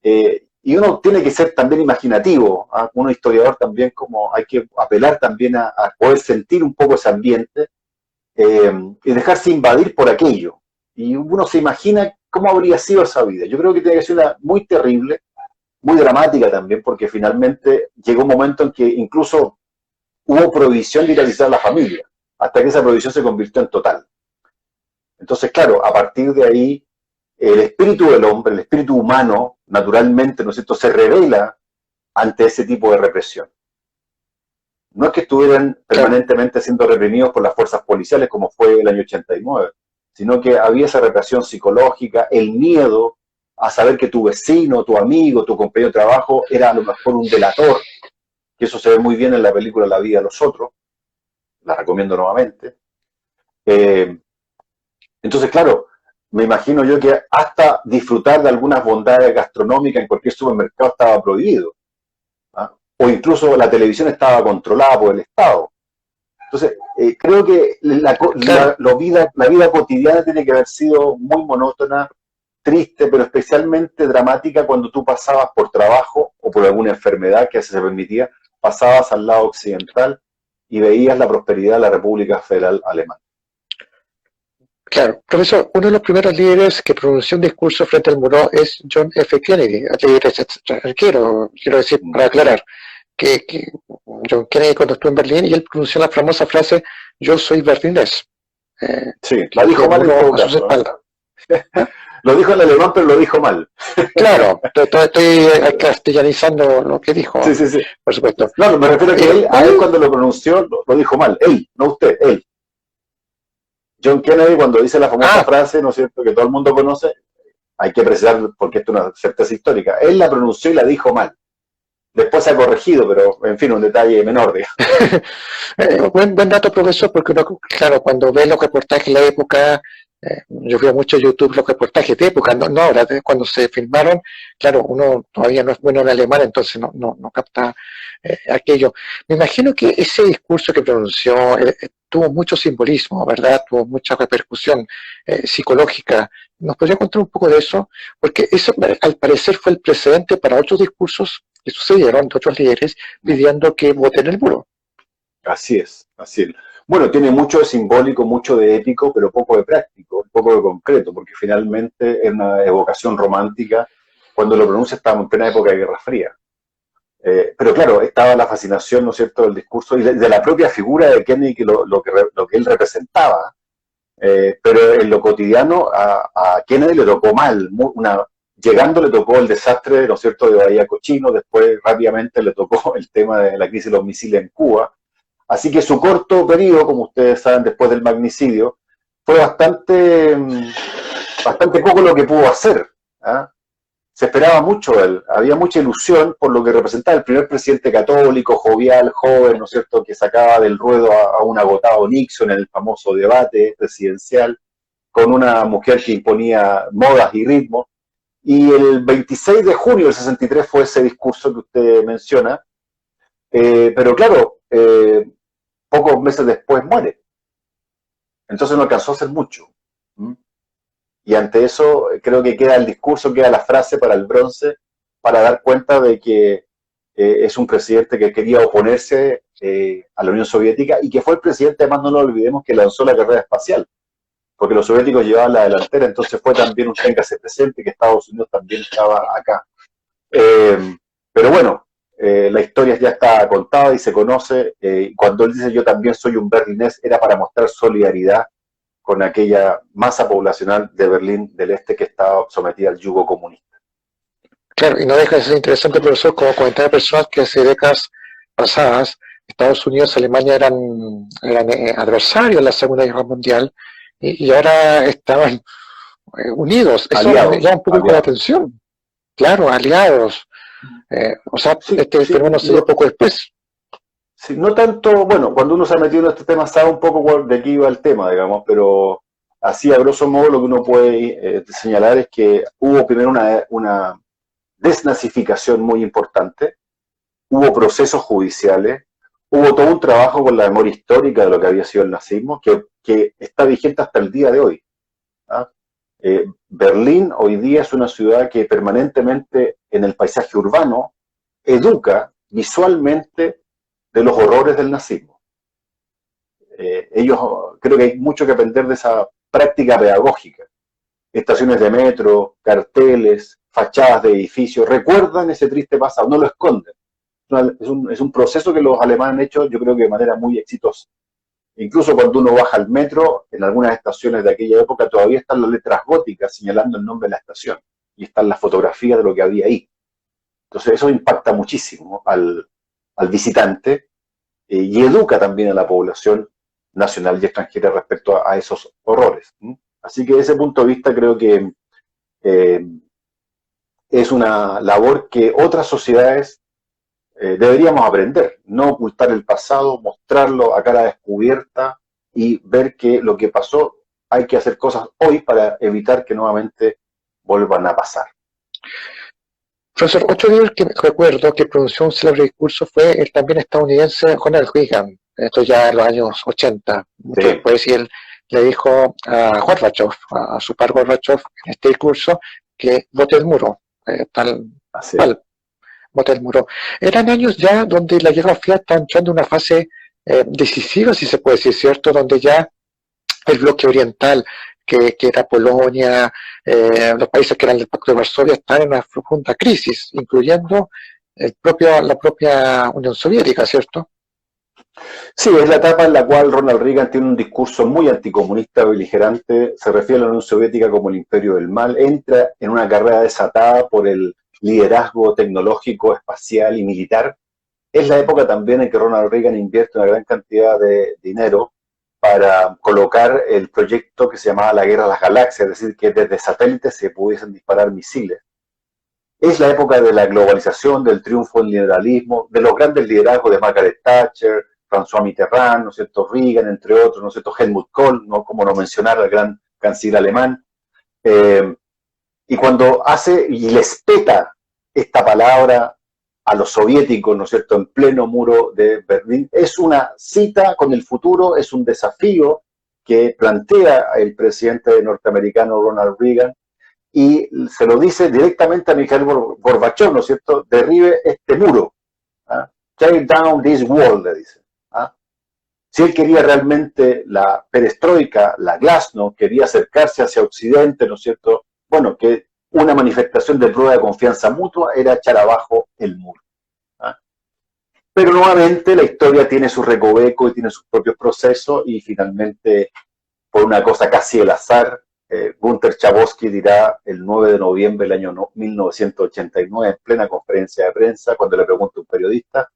Y uno tiene que ser también imaginativo, ¿eh? Uno historiador también, como hay que apelar también a poder sentir un poco ese ambiente y dejarse invadir por aquello. Y uno se imagina cómo habría sido esa vida. Yo creo que tiene que ser una muy terrible, muy dramática también, porque finalmente llegó un momento en que incluso hubo prohibición de ir a visitar a la familia, hasta que esa prohibición se convirtió en total. Entonces, claro, a partir de ahí, el espíritu del hombre, el espíritu humano, naturalmente, ¿no es cierto?, se revela ante ese tipo de represión. No es que estuvieran permanentemente siendo reprimidos por las fuerzas policiales como fue el año 89, sino que había esa represión psicológica, el miedo a saber que tu vecino, tu amigo, tu compañero de trabajo era a lo mejor un delator, que eso se ve muy bien en la película La vida de los otros, la recomiendo nuevamente. Entonces, claro, me imagino yo que hasta disfrutar de algunas bondades gastronómicas en cualquier supermercado estaba prohibido, ¿ah? O incluso la televisión estaba controlada por el Estado. Entonces, creo que la vida cotidiana tiene que haber sido muy monótona, triste, pero especialmente dramática cuando tú pasabas por trabajo o por alguna enfermedad que se permitía, pasabas al lado occidental y veías la prosperidad de la República Federal Alemana. Claro, profesor, uno de los primeros líderes que pronunció un discurso frente al muro es John F. Kennedy, líder extranjero, quiero decir, para aclarar, que John Kennedy cuando estuvo en Berlín y él pronunció la famosa frase, yo soy berlinés. Sí, la dijo mal en todo caso. Lo dijo en alemán, pero lo dijo mal. Claro, estoy castellanizando lo que dijo. Sí. Por supuesto. No, me refiero a que a él cuando lo pronunció lo dijo mal. Él, no usted, él. John Kennedy, cuando dice la famosa frase, ¿no es cierto?, que todo el mundo conoce, hay que precisar porque esto es una certeza histórica. Él la pronunció y la dijo mal. Después se ha corregido, pero en fin, un detalle menor, digamos. Buen dato, profesor, porque uno, claro, cuando ve los reportajes de la época, yo veo mucho YouTube los reportajes de época, no ahora, cuando se filmaron, claro, uno todavía no es bueno en alemán, entonces no capta aquello. Me imagino que ese discurso que pronunció tuvo mucho simbolismo, ¿verdad? Tuvo mucha repercusión psicológica. ¿Nos podría contar un poco de eso? Porque eso, al parecer, fue el precedente para otros discursos que sucedieron de otros líderes pidiendo que voten el muro. Así es. Bueno, tiene mucho de simbólico, mucho de épico, pero poco de práctico, poco de concreto, porque finalmente es una evocación romántica. Cuando lo pronuncia estábamos en plena época de Guerra Fría. Pero claro, estaba la fascinación, ¿no es cierto?, del discurso y de la propia figura de Kennedy, que lo que él representaba. Pero en lo cotidiano a Kennedy le tocó mal, llegando le tocó el desastre, ¿no es cierto?, de Bahía Cochino, después rápidamente le tocó el tema de la crisis de los misiles en Cuba. Así que su corto periodo, como ustedes saben, después del magnicidio, fue bastante poco lo que pudo hacer. ¿Ah? Se esperaba mucho de él, había mucha ilusión por lo que representaba el primer presidente católico, jovial, joven, ¿no es cierto?, que sacaba del ruedo a un agotado Nixon en el famoso debate presidencial, con una mujer que imponía modas y ritmos. Y el 26 de junio del 63 fue ese discurso que usted menciona, pero claro, pocos meses después muere. Entonces no alcanzó a hacer mucho. ¿Mm? Y ante eso creo que queda el discurso, queda la frase para el bronce, para dar cuenta de que es un presidente que quería oponerse a la Unión Soviética y que fue el presidente, además no lo olvidemos, que lanzó la carrera espacial, porque los soviéticos llevaban la delantera, entonces fue también un téngase presente que Estados Unidos también estaba acá. Pero bueno, la historia ya está contada y se conoce. Cuando él dice yo también soy un berlinés, era para mostrar solidaridad con aquella masa poblacional de Berlín del Este que estaba sometida al yugo comunista. Claro, y no deja de ser interesante, profesor, como comentar personas que hace décadas pasadas Estados Unidos y Alemania eran adversarios en la Segunda Guerra Mundial y ahora estaban unidos. Eso Aliados, me llama un poco la atención. Claro, aliados. O sea, sí, este fenómeno se dio poco después. Sí, no tanto, bueno, cuando uno se ha metido en este tema sabe un poco de qué iba el tema, digamos, pero así a grosso modo lo que uno puede señalar es que hubo primero una desnazificación muy importante, hubo procesos judiciales, hubo todo un trabajo con la memoria histórica de lo que había sido el nazismo, que está vigente hasta el día de hoy. ¿Ah? Berlín hoy día es una ciudad que permanentemente en el paisaje urbano educa visualmente de los horrores del nazismo. Ellos, creo que hay mucho que aprender de esa práctica pedagógica. Estaciones de metro, carteles, fachadas de edificios, recuerdan ese triste pasado, no lo esconden. Es un proceso que los alemanes han hecho, yo creo que de manera muy exitosa. Incluso cuando uno baja al metro, en algunas estaciones de aquella época todavía están las letras góticas señalando el nombre de la estación y están las fotografías de lo que había ahí. Entonces eso impacta muchísimo al visitante y educa también a la población nacional y extranjera respecto a esos horrores. Así que desde ese punto de vista creo que es una labor que otras sociedades deberíamos aprender, no ocultar el pasado, mostrarlo a cara descubierta y ver que lo que pasó hay que hacer cosas hoy para evitar que nuevamente vuelvan a pasar. Profesor, otro líder que recuerdo que pronunció un célebre discurso fue el también estadounidense Ronald Reagan, esto ya en los años 80, mucho Sí. después, y él le dijo a Gorbachev, a su par Gorbachev, en este discurso, que bote el muro, bote el muro. Eran años ya donde la Guerra Fría está entrando en una fase decisiva, si se puede decir, ¿cierto?, donde ya el bloque oriental, que era Polonia, los países que eran del Pacto de Varsovia, están en una profunda crisis, incluyendo la propia Unión Soviética, ¿cierto? Sí, es la etapa en la cual Ronald Reagan tiene un discurso muy anticomunista, beligerante, se refiere a la Unión Soviética como el imperio del mal, entra en una carrera desatada por el liderazgo tecnológico, espacial y militar. Es la época también en que Ronald Reagan invierte una gran cantidad de dinero para colocar el proyecto que se llamaba la Guerra de las Galaxias, es decir, que desde satélites se pudiesen disparar misiles. Es la época de la globalización, del triunfo del liberalismo, de los grandes liderazgos de Margaret Thatcher, François Mitterrand, ¿no es cierto?, Reagan, entre otros, ¿no es cierto?, Helmut Kohl, ¿no?, como no mencionar al gran canciller alemán. Y cuando hace y les peta esta palabra a los soviéticos, ¿no es cierto?, en pleno muro de Berlín, es una cita con el futuro, es un desafío que plantea el presidente norteamericano Ronald Reagan, y se lo dice directamente a Mikhail Gorbachev, ¿no es cierto?, derribe este muro, ¿ah? Tear down this wall, le dice. ¿Ah? Si él quería realmente la perestroika, la glasnost, quería acercarse hacia Occidente, ¿no es cierto?, bueno, que una manifestación de prueba de confianza mutua era echar abajo el muro. ¿Ah? Pero nuevamente la historia tiene su recoveco y tiene sus propios procesos y finalmente por una cosa casi del azar, Gunther Schabowski dirá el 9 de noviembre del año 1989, en plena conferencia de prensa, cuando le pregunta a un periodista,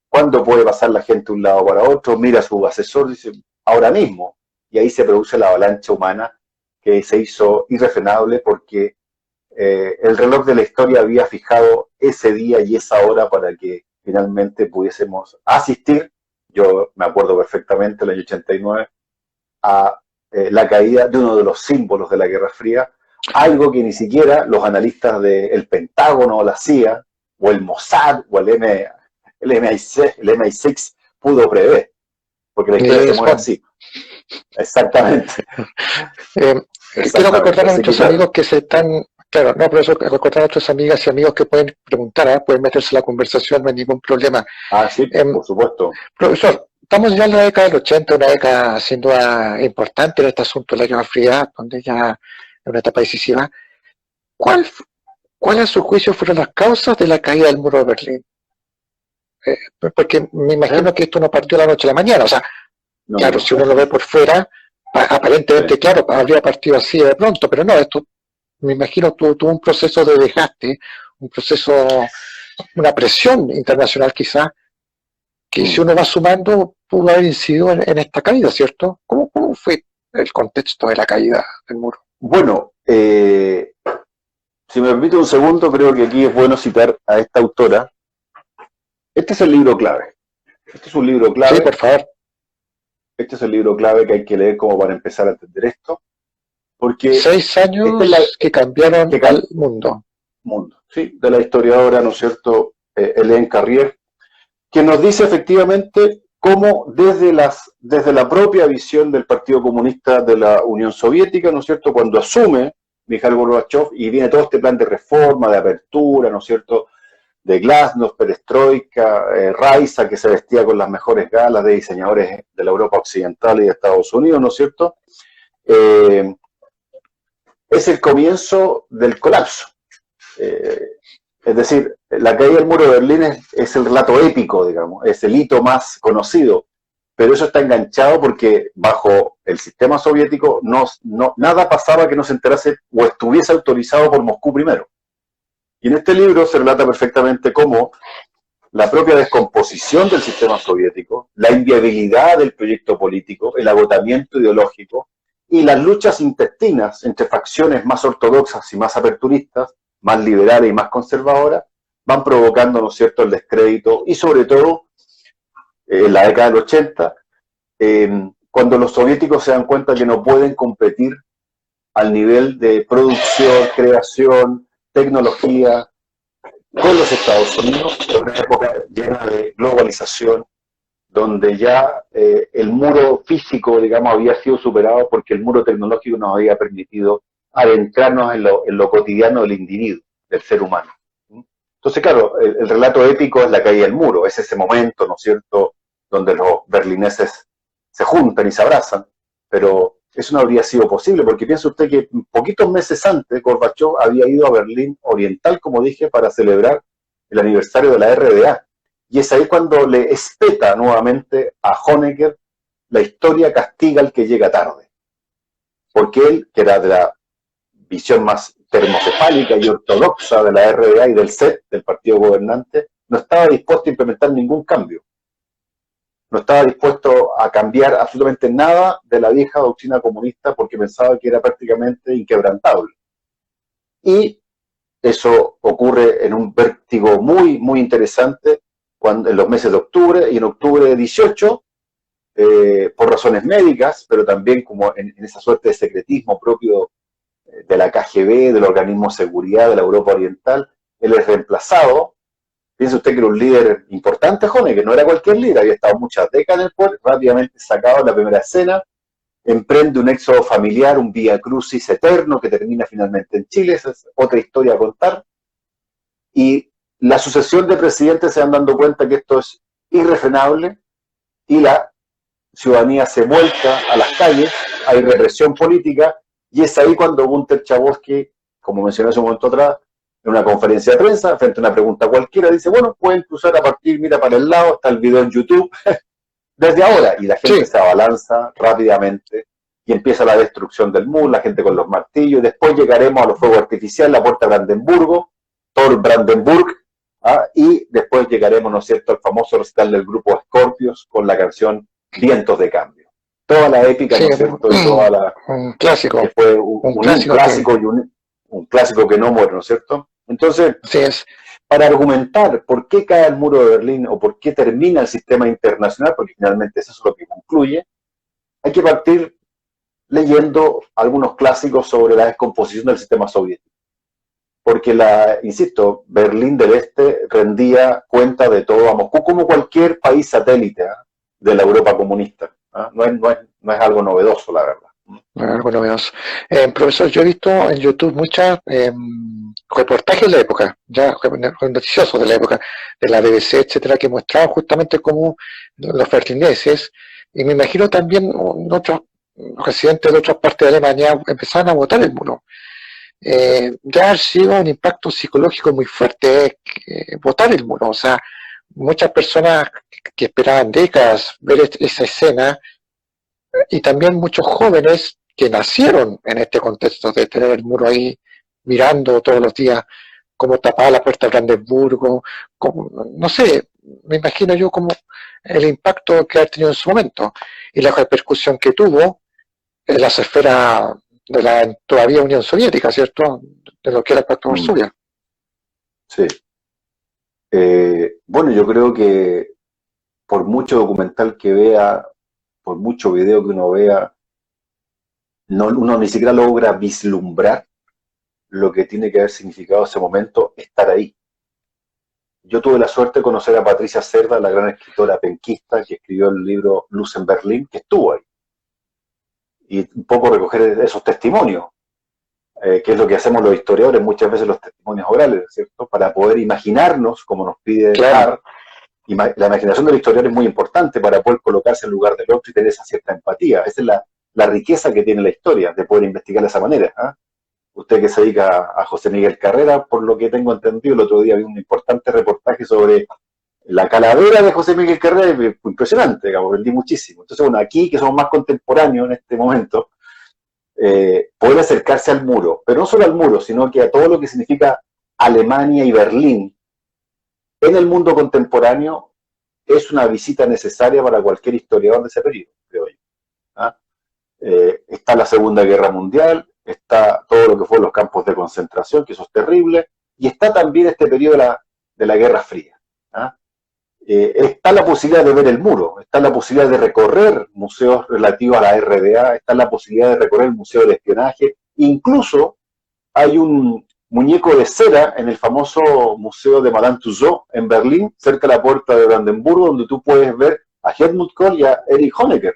¿cuándo puede pasar la gente de un lado para otro? Mira a su asesor, dice, ahora mismo. Y ahí se produce la avalancha humana que se hizo irrefrenable porque el reloj de la historia había fijado ese día y esa hora para que finalmente pudiésemos asistir, yo me acuerdo perfectamente, el año 89, a la caída de uno de los símbolos de la Guerra Fría, algo que ni siquiera los analistas del Pentágono o la CIA, o el Mossad, o el MI6 pudo prever, porque la historia se mueve así. Exactamente. Quiero recordar a nuestros amigos que se están... Claro, no, pero eso recordar a nuestras amigas y amigos que pueden preguntar, pueden meterse en la conversación, no hay ningún problema. Sí, por supuesto. Profesor, estamos ya en la década del 80, una década sin duda importante en este asunto de la Guerra Fría, donde ya es una etapa decisiva. ¿Cuál a su juicio fueron las causas de la caída del muro de Berlín? Porque me imagino que esto no partió de la noche a la mañana, o sea, no, claro, si uno lo ve por fuera, aparentemente, claro, habría partido así de pronto, pero no, esto me imagino tuvo un proceso de desgaste, un proceso, una presión internacional quizás, que si uno va sumando pudo haber incidido en esta caída, ¿cierto? ¿Cómo fue el contexto de la caída del muro? Bueno, si me permite un segundo, creo que aquí es bueno citar a esta autora. Este es el libro clave. Este es un libro clave. Sí, por favor. Este es el libro clave que hay que leer como para empezar a entender esto. Porque 6 años que cambiaron al mundo. Sí, de la historiadora, ¿no es cierto?, Hélène Carrier, que nos dice efectivamente cómo desde la propia visión del Partido Comunista de la Unión Soviética, ¿no es cierto?, cuando asume Mikhail Gorbachev y viene todo este plan de reforma, de apertura, ¿no es cierto?, de Glasnost, Perestroika, Raiza, que se vestía con las mejores galas de diseñadores de la Europa Occidental y de Estados Unidos, ¿no es cierto?, es el comienzo del colapso. Es decir, la caída del muro de Berlín es el relato épico, digamos, es el hito más conocido, pero eso está enganchado porque bajo el sistema soviético nada pasaba que no se enterase o estuviese autorizado por Moscú primero. Y en este libro se relata perfectamente cómo la propia descomposición del sistema soviético, la inviabilidad del proyecto político, el agotamiento ideológico y las luchas intestinas entre facciones más ortodoxas y más aperturistas, más liberales y más conservadoras, van provocando, ¿no es cierto?, el descrédito y sobre todo en la década del 80, cuando los soviéticos se dan cuenta que no pueden competir al nivel de producción, creación, tecnología con los Estados Unidos, en una época llena de globalización, donde ya el muro físico, digamos, había sido superado porque el muro tecnológico nos había permitido adentrarnos en lo cotidiano del individuo, del ser humano. Entonces, claro, el relato épico es la caída del muro, es ese momento, ¿no es cierto?, donde los berlineses se juntan y se abrazan, pero eso no habría sido posible, porque piensa usted que poquitos meses antes Gorbachev había ido a Berlín Oriental, como dije, para celebrar el aniversario de la RDA, y es ahí cuando le espeta nuevamente a Honecker: la historia castiga al que llega tarde, porque él, que era de la visión más termocefálica y ortodoxa de la RDA y del CET, del partido gobernante, no estaba dispuesto a implementar ningún cambio. No estaba dispuesto a cambiar absolutamente nada de la vieja doctrina comunista porque pensaba que era prácticamente inquebrantable. Y eso ocurre en un vértigo muy, muy interesante en los meses de octubre, y en octubre de 18, por razones médicas, pero también como en esa suerte de secretismo propio de la KGB, del organismo de seguridad de la Europa Oriental, él es reemplazado. Piensa usted que era un líder importante, Honecker, que no era cualquier líder, había estado muchas décadas en el poder, rápidamente sacado en la primera escena, emprende un éxodo familiar, un vía crucis eterno que termina finalmente en Chile, esa es otra historia a contar. Y la sucesión de presidentes se van dando cuenta que esto es irrefrenable y la ciudadanía se vuelca a las calles, hay represión política, y es ahí cuando Gunther Schabowski, como mencioné hace un momento atrás, en una conferencia de prensa, frente a una pregunta cualquiera, dice, bueno, pueden cruzar a partir, mira para el lado, está el video en YouTube, desde ahora, y la gente se abalanza rápidamente y empieza la destrucción del muro, la gente con los martillos, y después llegaremos a los fuegos artificiales, la puerta de Brandenburgo, Thor Brandenburg, y después llegaremos, ¿no es cierto?, al famoso recital del grupo Scorpions con la canción Vientos de Cambio. Toda la épica, Sí, ¿no es cierto?, y toda la... un clásico, que fue un clásico y un clásico que no muere, ¿no es cierto? Entonces, así es. para argumentar por qué cae el muro de Berlín o por qué termina el sistema internacional, porque finalmente eso es lo que concluye, hay que partir leyendo algunos clásicos sobre la descomposición del sistema soviético. Porque, insisto, Berlín del Este rendía cuenta de todo a Moscú como cualquier país satélite de la Europa comunista. No es algo novedoso, la verdad. Algo novedoso. Profesor, yo he visto en YouTube muchas reportajes de la época, ya noticiosos de la época, de la BBC, etcétera, que mostraban justamente cómo los berlineses, y me imagino también otros residentes de otras partes de Alemania, empezaban a botar el muro. Ya ha sido un impacto psicológico muy fuerte botar el muro. O sea, muchas personas que esperaban décadas ver esa escena, y también muchos jóvenes que nacieron en este contexto de tener el muro ahí mirando todos los días cómo tapaba la puerta de Brandenburgo, no sé, me imagino yo como el impacto que ha tenido en su momento y la repercusión que tuvo en las esferas de la todavía Unión Soviética, ¿cierto? De lo que era el Pacto de Varsovia. Sí. Bueno, yo creo que por mucho documental que vea, por mucho video que uno vea, uno ni siquiera logra vislumbrar lo que tiene que haber significado ese momento estar ahí. Yo tuve la suerte de conocer a Patricia Cerda, la gran escritora penquista que escribió el libro Luz en Berlín, que estuvo ahí. Y un poco recoger esos testimonios, que es lo que hacemos los historiadores, muchas veces los testimonios orales, ¿cierto? Para poder imaginarnos, como nos pide Claro. la imaginación del historiador es muy importante para poder colocarse en lugar del otro y tener esa cierta empatía. Esa es la riqueza que tiene la historia, de poder investigar de esa manera. Usted que se dedica a José Miguel Carrera, por lo que tengo entendido, el otro día vi un importante reportaje sobre la calavera de José Miguel Carrera, impresionante, aprendí muchísimo. Entonces, bueno, aquí que somos más contemporáneos en este momento, poder acercarse al muro, pero no solo al muro, sino que a todo lo que significa Alemania y Berlín en el mundo contemporáneo es una visita necesaria para cualquier historiador de ese periodo, creo yo. Está la Segunda Guerra Mundial, está todo lo que fue los campos de concentración, que eso es terrible, y está también este periodo de la Guerra Fría. Está la posibilidad de ver el muro, está la posibilidad de recorrer museos relativos a la RDA, está la posibilidad de recorrer el Museo del Espionaje, incluso hay un muñeco de cera en el famoso Museo de Madame Tussauds en Berlín, cerca de la puerta de Brandenburgo, donde tú puedes ver a Helmut Kohl y a Erich Honecker,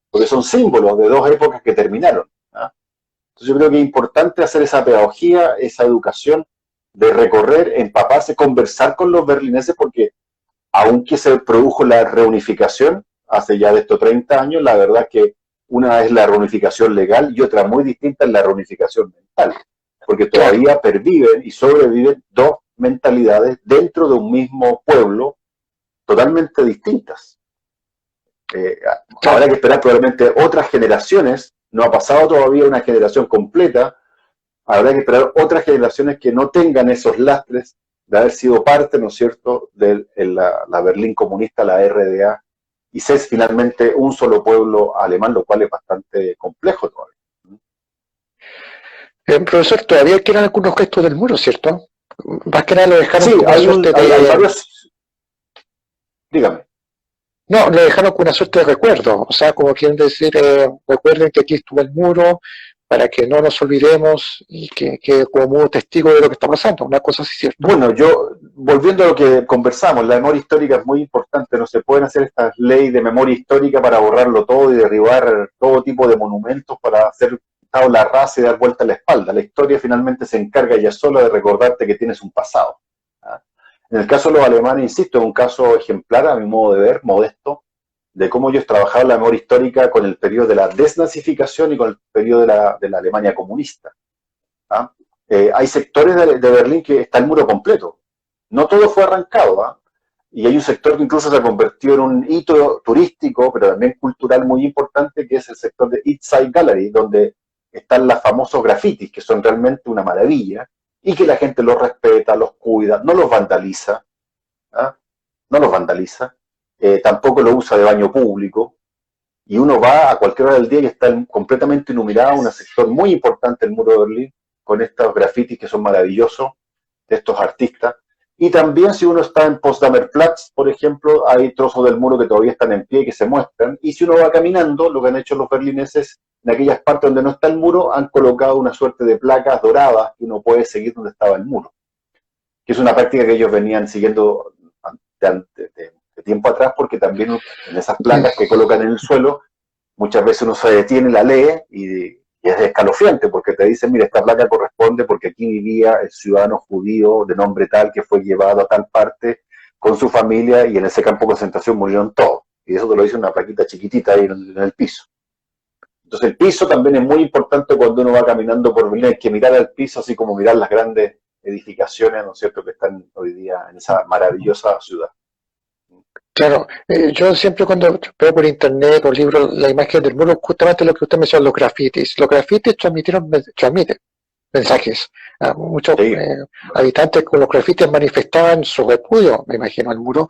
porque son símbolos de dos épocas que terminaron. Entonces yo creo que es importante hacer esa pedagogía, esa educación de recorrer, empaparse, conversar con los berlineses, porque aunque se produjo la reunificación hace ya de estos 30 años, la verdad es que una es la reunificación legal y otra muy distinta es la reunificación mental, porque todavía perviven y sobreviven dos mentalidades dentro de un mismo pueblo totalmente distintas. Habrá que esperar probablemente otras generaciones, no ha pasado todavía una generación completa, habrá que esperar otras generaciones que no tengan esos lastres de haber sido parte, ¿no es cierto?, de la Berlín comunista, la RDA, y ser finalmente un solo pueblo alemán, lo cual es bastante complejo todavía. Profesor, todavía quedan algunos gestos del muro, ¿cierto? Más que nada lo dejaron Sí, como una suerte de... hay varios... Dígame. No, lo dejaron con una suerte de recuerdo, o sea, como quieren decir, recuerden que aquí estuvo el muro, para que no nos olvidemos y que como testigo de lo que está pasando, una cosa así, ¿cierto? Bueno, volviendo a lo que conversamos, la memoria histórica es muy importante, no se pueden hacer estas leyes de memoria histórica para borrarlo todo y derribar todo tipo de monumentos para hacer la raza y dar vuelta a la espalda. La historia finalmente se encarga ya solo de recordarte que tienes un pasado. En el caso de los alemanes, insisto, es un caso ejemplar, a mi modo de ver, modesto, de cómo ellos trabajaban la memoria histórica con el periodo de la desnazificación y con el periodo de la Alemania comunista. Hay sectores de Berlín que está el muro completo. No todo fue arrancado. Y hay un sector que incluso se ha convertido en un hito turístico, pero también cultural muy importante, que es el sector de East Side Gallery, donde están los famosos grafitis, que son realmente una maravilla, y que la gente los respeta, los cuida, no los vandaliza, ¿ah? No los vandaliza, tampoco lo usa de baño público, y uno va a cualquier hora del día y está completamente iluminado, un sector muy importante del muro de Berlín, con estos grafitis que son maravillosos, de estos artistas. Y también si uno está en Potsdamer Platz, por ejemplo, hay trozos del muro que todavía están en pie y que se muestran. Y si uno va caminando, lo que han hecho los berlineses, en aquellas partes donde no está el muro, han colocado una suerte de placas doradas que uno puede seguir donde estaba el muro. Que es una práctica que ellos venían siguiendo de tiempo atrás, porque también en esas placas que colocan en el suelo, muchas veces uno se detiene, la lee y es escalofriante porque te dicen, mira, esta placa corresponde porque aquí vivía el ciudadano judío de nombre tal que fue llevado a tal parte con su familia y en ese campo de concentración murieron todos. Y eso te lo dice una plaquita chiquitita ahí en el piso. Entonces el piso también es muy importante cuando uno va caminando por Berlín, hay que mirar al piso así como mirar las grandes edificaciones, ¿no es cierto?, que están hoy día en esa maravillosa ciudad. Claro, yo siempre cuando veo por internet o libros la imagen del muro, justamente lo que usted menciona, los grafitis. Los grafitis transmiten mensajes. Muchos Sí, habitantes con los grafitis manifestaban su repudio, me imagino, al muro,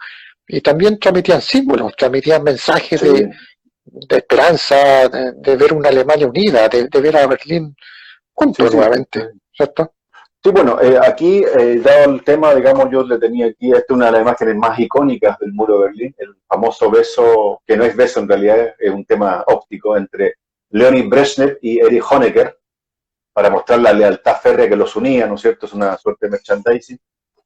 y también transmitían símbolos, transmitían mensajes sí, de esperanza, de ver una Alemania unida, de ver a Berlín sí, juntos sí. nuevamente, ¿cierto? Sí, bueno, aquí, dado el tema, digamos, yo le tenía aquí, esta es una de las imágenes más icónicas del muro de Berlín, el famoso beso, que no es beso en realidad, es un tema óptico, entre Leonid Brezhnev y Erich Honecker, para mostrar la lealtad férrea que los unía, ¿no es cierto? Es una suerte de merchandising.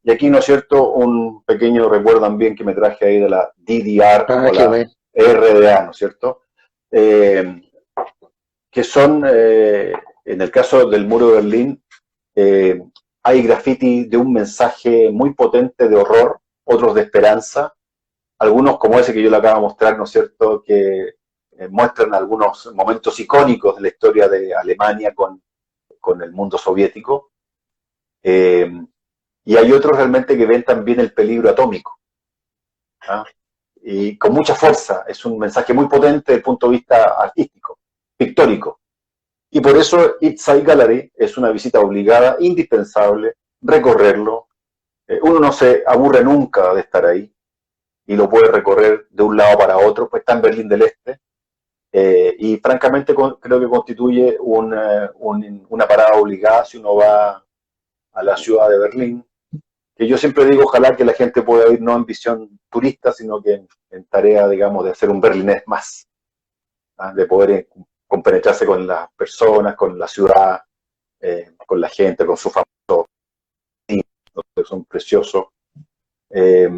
Y aquí, ¿no es cierto?, un pequeño recuerdo también que me traje ahí de la DDR o Qué la bueno. RDA, ¿no es cierto? Que son, en el caso del muro de Berlín, eh, hay graffiti de un mensaje muy potente de horror, otros de esperanza, algunos como ese que yo le acabo de mostrar, ¿no es cierto?, que muestran algunos momentos icónicos de la historia de Alemania con el mundo soviético, eh, y hay otros realmente que ven también el peligro atómico, ¿ah? Y con mucha fuerza, es un mensaje muy potente desde el punto de vista artístico, pictórico. Y por eso East Side Gallery es una visita obligada, indispensable, recorrerlo. Uno no se aburre nunca de estar ahí y lo puede recorrer de un lado para otro, pues está en Berlín del Este. Y francamente creo que constituye una parada obligada si uno va a la ciudad de Berlín, que yo siempre digo, ojalá que la gente pueda ir no en visión turista, sino que en tarea, digamos, de hacer un berlinés más, ¿ah? De poder compenetrarse con las personas, con la ciudad, con la gente, con sus famosos, que son preciosos. Eh,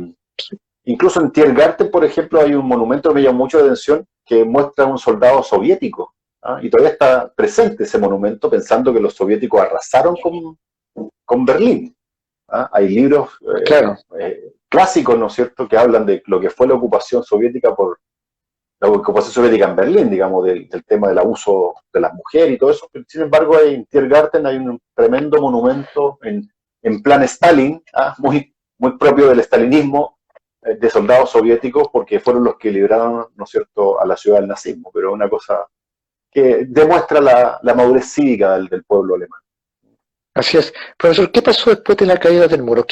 Incluso en Tiergarten, por ejemplo, hay un monumento que me llama mucho la atención que muestra a un soldado soviético, ¿ah? Y todavía está presente ese monumento pensando que los soviéticos arrasaron con Berlín, ¿ah? Hay libros Claro. clásicos, ¿no es cierto?, que hablan de lo que fue la ocupación soviética por la ocupación soviética en Berlín, digamos, del tema del abuso de las mujeres y todo eso. Sin embargo, en Tiergarten hay un tremendo monumento en plan Stalin, ¿ah? Muy propio del stalinismo, de soldados soviéticos, porque fueron los que libraron, ¿no es cierto?, a la ciudad del nazismo, pero una cosa que demuestra la madurez cívica del pueblo alemán. Así es. Profesor, ¿qué pasó después de la caída del muro?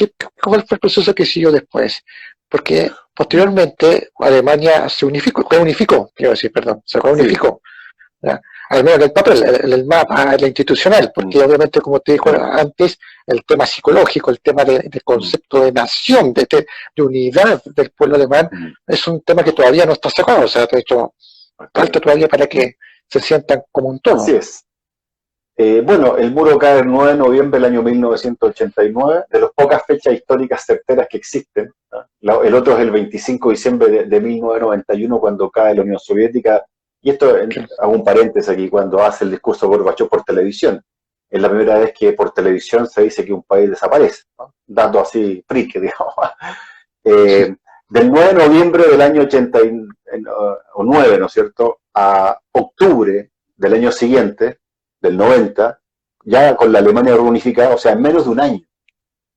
¿Cuál fue el proceso que siguió después? Porque posteriormente Alemania se reunificó, quiero decir, perdón, se Sí. reunificó. ¿Ya? Al menos en el papel, en el mapa, en la institucional, porque obviamente, como te dijo antes, el tema psicológico, el tema de concepto de nación, de unidad del pueblo alemán, es un tema que todavía no está cerrado. O sea, de hecho, falta todavía para que se sientan como un Así todo. es. Bueno, el muro cae el 9 de noviembre del año 1989, de las pocas fechas históricas certeras que existen, ¿no? El otro es el 25 de diciembre de 1991, cuando cae la Unión Soviética. Y esto, hago un paréntesis aquí, cuando hace el discurso Gorbachov por televisión. Es la primera vez que por televisión se dice que un país desaparece, ¿no? Dando así frique, digamos. Del 9 de noviembre del año 89, ¿no es cierto?, a octubre del año siguiente, del 90, ya con la Alemania reunificada, o sea, en menos de un año,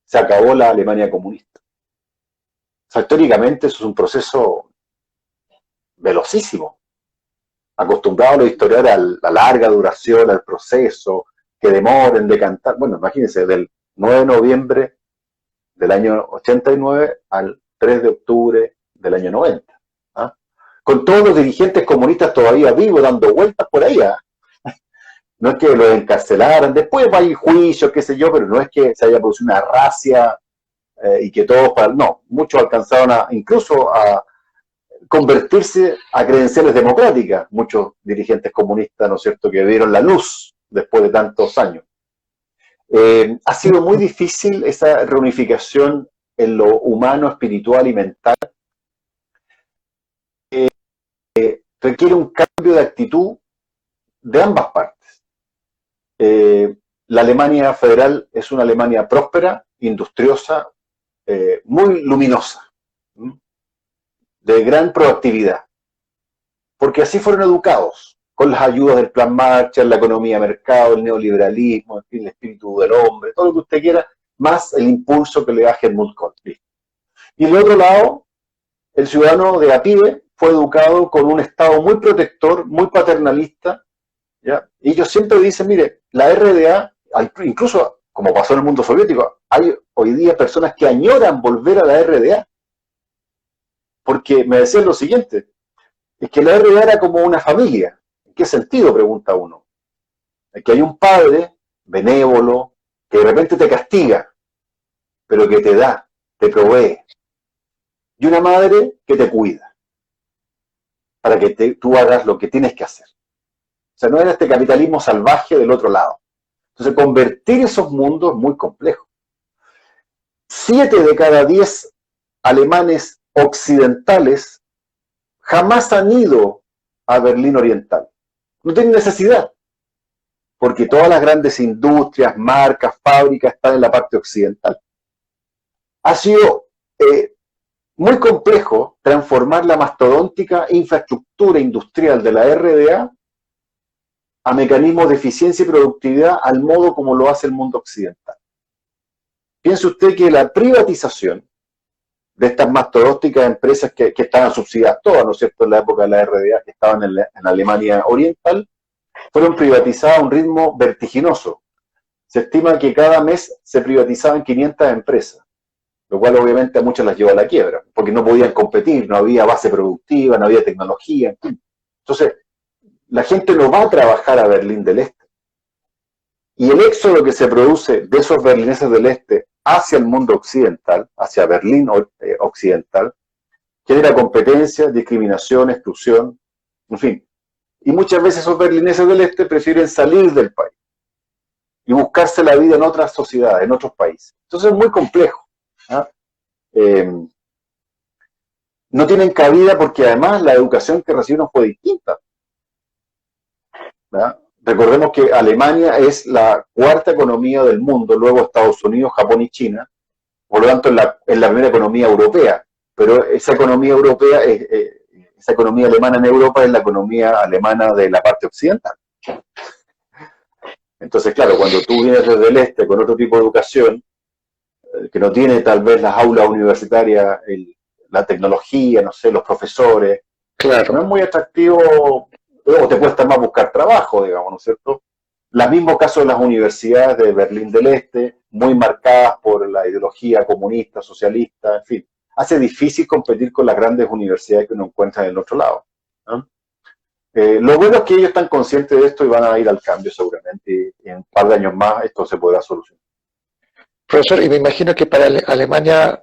se acabó la Alemania comunista. sea, históricamente eso es un proceso velocísimo, acostumbrados los historiadores a la larga duración, al proceso, que demoren de cantar. Bueno, imagínense, del 9 de noviembre del año 89 al 3 de octubre del año 90. ¿Ah? Con todos los dirigentes comunistas todavía vivos, dando vueltas por ahí. ¿Ah? No es que los encarcelaran, después va a ir juicio, qué sé yo, pero no es que se haya producido una racia y que todos, no, muchos alcanzaron incluso a convertirse a credenciales democráticas, muchos dirigentes comunistas, ¿no es cierto?, que vieron la luz después de tantos años. Ha sido muy difícil esa reunificación en lo humano, espiritual y mental. Requiere un cambio de actitud de ambas partes. La Alemania federal es una Alemania próspera, industriosa, muy luminosa, de gran proactividad, porque así fueron educados, con las ayudas del Plan Marshall, la economía de mercado, el neoliberalismo, en fin, el espíritu del hombre, todo lo que usted quiera, más el impulso que le da Helmut Kohl. Y del otro lado, el ciudadano de a pie fue educado con un Estado muy protector, muy paternalista, ¿ya? Y ellos siempre dicen, mire, la RDA, incluso como pasó en el mundo soviético, hay hoy día personas que añoran volver a la RDA, porque me decían lo siguiente, es que la RDA era como una familia. ¿En qué sentido?, pregunta uno. Es que hay un padre benévolo que de repente te castiga, pero que te da, te provee. Y una madre que te cuida, para que tú hagas lo que tienes que hacer. O sea, no era este capitalismo salvaje del otro lado. Entonces, convertir esos mundos es muy complejo. 7 de cada 10 alemanes occidentales jamás han ido a Berlín Oriental. No tienen necesidad, porque todas las grandes industrias, marcas, fábricas están en la parte occidental. Ha sido muy complejo transformar la mastodóntica infraestructura industrial de la RDA a mecanismos de eficiencia y productividad al modo como lo hace el mundo occidental. Piense usted que la privatización de estas mastodónticas empresas que estaban subsidiadas todas, ¿no es cierto?, en la época de la RDA, que estaban en Alemania Oriental, fueron privatizadas a un ritmo vertiginoso. Se estima que cada mes se privatizaban 500 empresas, lo cual obviamente a muchas las llevó a la quiebra, porque no podían competir, no había base productiva, no había tecnología, en fin. Entonces, la gente no va a trabajar a Berlín del Este. Y el éxodo que se produce de esos berlineses del Este hacia el mundo occidental, hacia Berlín occidental, genera competencia, discriminación, exclusión, en fin. Y muchas veces esos berlineses del Este prefieren salir del país y buscarse la vida en otras sociedades, en otros países. Entonces es muy complejo. ¿Ah? No tienen cabida porque además la educación que recibieron fue distinta. ¿Ah? Recordemos que Alemania es la cuarta economía del mundo, luego Estados Unidos, Japón y China, por lo tanto es la primera economía europea, pero esa economía europea, esa economía alemana en Europa es la economía alemana de la parte occidental. Entonces, claro, cuando tú vienes desde el este con otro tipo de educación, que no tiene tal vez las aulas universitarias, la tecnología, no sé, los profesores, Claro. no es muy atractivo, o te cuesta más buscar trabajo, digamos, ¿no es cierto? El mismo caso de las universidades de Berlín del Este, muy marcadas por la ideología comunista, socialista, en fin. Hace difícil competir con las grandes universidades que uno encuentra en el otro lado, ¿no? Lo bueno es que ellos están conscientes de esto y van a ir al cambio seguramente, y en un par de años más esto se podrá solucionar. Profesor, y me imagino que para Alemania,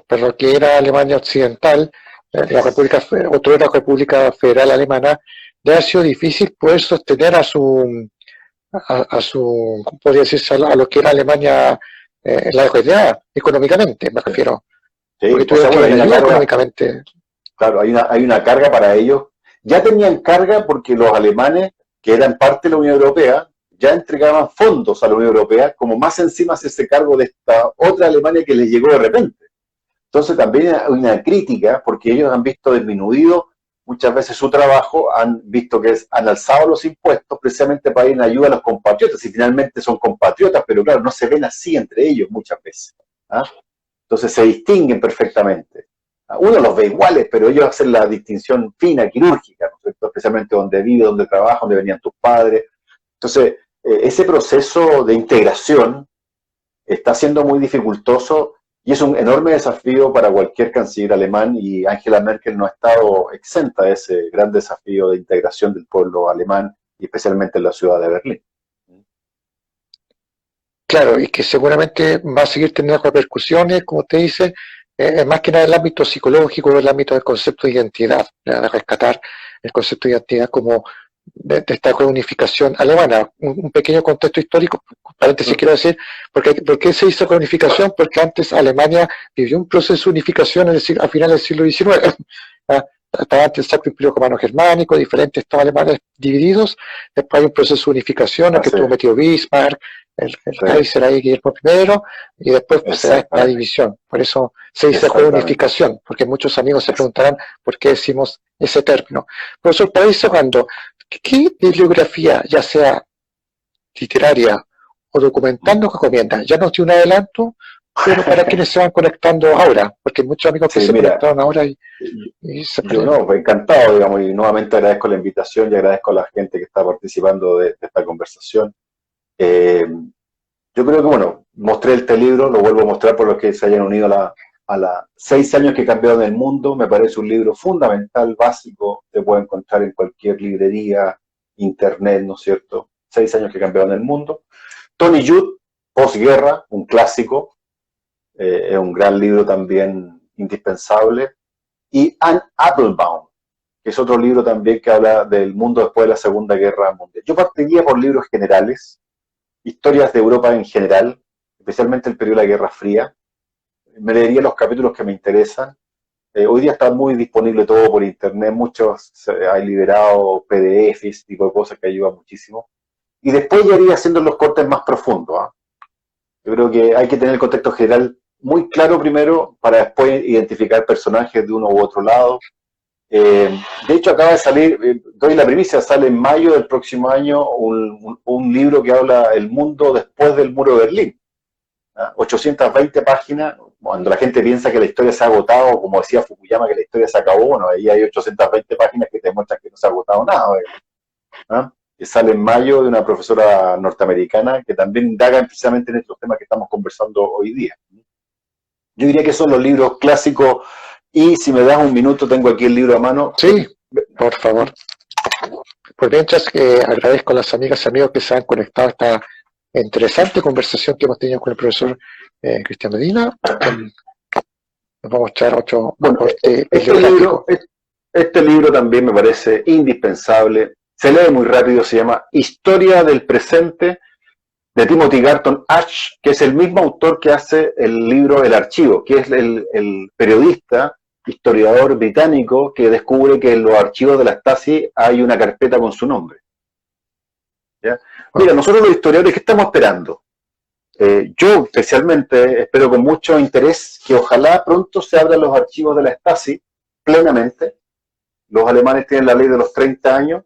para lo que era Alemania Occidental, la República, o toda la República Federal Alemana, le ha sido difícil poder sostener a su, ¿cómo podría decirse?, a lo que era Alemania, la RDA, económicamente, me refiero. Sí, Porque tuvieron que ayudar económicamente. Claro, hay una carga para ellos. Ya tenían carga porque los alemanes, que eran parte de la Unión Europea, ya entregaban fondos a la Unión Europea, como más encima hacerse cargo de esta otra Alemania que les llegó de repente. Entonces también hay una crítica, porque ellos han visto disminuido muchas veces su trabajo, han visto que han alzado los impuestos precisamente para ir en ayuda a los compatriotas, y finalmente son compatriotas, pero claro, no se ven así entre ellos muchas veces. ¿Ah? Entonces se distinguen perfectamente. Uno los ve iguales, pero ellos hacen la distinción fina, quirúrgica, ¿no es cierto? Especialmente donde vive, donde trabaja, donde venían tus padres. Entonces, ese proceso de integración está siendo muy dificultoso y es un enorme desafío para cualquier canciller alemán, y Angela Merkel no ha estado exenta de ese gran desafío de integración del pueblo alemán, y especialmente en la ciudad de Berlín. Claro, y que seguramente va a seguir teniendo repercusiones, como usted dice, más que nada en el ámbito psicológico, en el ámbito del concepto de identidad, de rescatar el concepto de identidad como de esta reunificación alemana. Un pequeño contexto histórico, paréntesis quiero decir, ¿por qué se hizo reunificación? Porque antes Alemania vivió un proceso de unificación a finales del siglo XIX. Estaba antes el Sacro Imperio Romano Germánico, diferentes estados alemanes divididos, después hay un proceso de unificación en el que estuvo metido Bismarck, el Kaiser ahí, Guillermo I, y después se da esta división. Por eso se dice reunificación, porque muchos amigos se preguntarán por qué decimos ese término. Profesor, para ir cerrando, ¿qué bibliografía, ya sea literaria o documental, nos recomienda? Ya nos dio un adelanto, pero para quienes se van conectando ahora, porque hay muchos amigos que se conectaron ahora y se yo no, encantado, digamos, y nuevamente agradezco la invitación y agradezco a la gente que está participando de esta conversación. Yo creo que, bueno, mostré este libro, lo vuelvo a mostrar por los que se hayan unido a la 6 años que cambiaron el mundo. Me parece un libro fundamental, básico, se puede encontrar en cualquier librería, internet, ¿no es cierto? 6 años que cambiaron el mundo. Tony Judt, Posguerra, un clásico, es un gran libro también indispensable. Y Anne Applebaum, que es otro libro también que habla del mundo después de la Segunda Guerra Mundial. Yo partiría por libros generales, historias de Europa en general, especialmente el periodo de la Guerra Fría. Me leería los capítulos que me interesan. Hoy día está muy disponible todo por internet, muchos hay liberado PDFs, tipo de cosas que ayudan muchísimo. Y después ya iría haciendo los cortes más profundos. Yo creo que hay que tener el contexto general muy claro primero para después identificar personajes de uno u otro lado. De hecho, acaba de salir, doy la primicia, sale en mayo del próximo año un libro que habla el mundo después del muro de Berlín. 820 páginas, cuando la gente piensa que la historia se ha agotado, como decía Fukuyama, que la historia se acabó, bueno, ahí hay 820 páginas que te muestran que no se ha agotado nada. Que sale en mayo, de una profesora norteamericana que también indaga precisamente en estos temas que estamos conversando hoy día. Yo diría que son los libros clásicos, y si me das un minuto, tengo aquí el libro a mano. Sí, por favor. Por mientras, agradezco a las amigas y amigos que se han conectado a esta interesante conversación que hemos tenido con el profesor Cristian Medina. Nos va a mostrar otro aporte bibliográfico. Este libro también me parece indispensable. Se lee muy rápido, se llama Historia del Presente, de Timothy Garton Ash, que es el mismo autor que hace el libro El Archivo, que es el periodista, historiador británico que descubre que en los archivos de la Stasi hay una carpeta con su nombre. ¿Ya? Mira, nosotros los historiadores, ¿qué estamos esperando? Yo especialmente espero con mucho interés que ojalá pronto se abran los archivos de la Stasi plenamente. Los alemanes tienen la ley de los 30 años,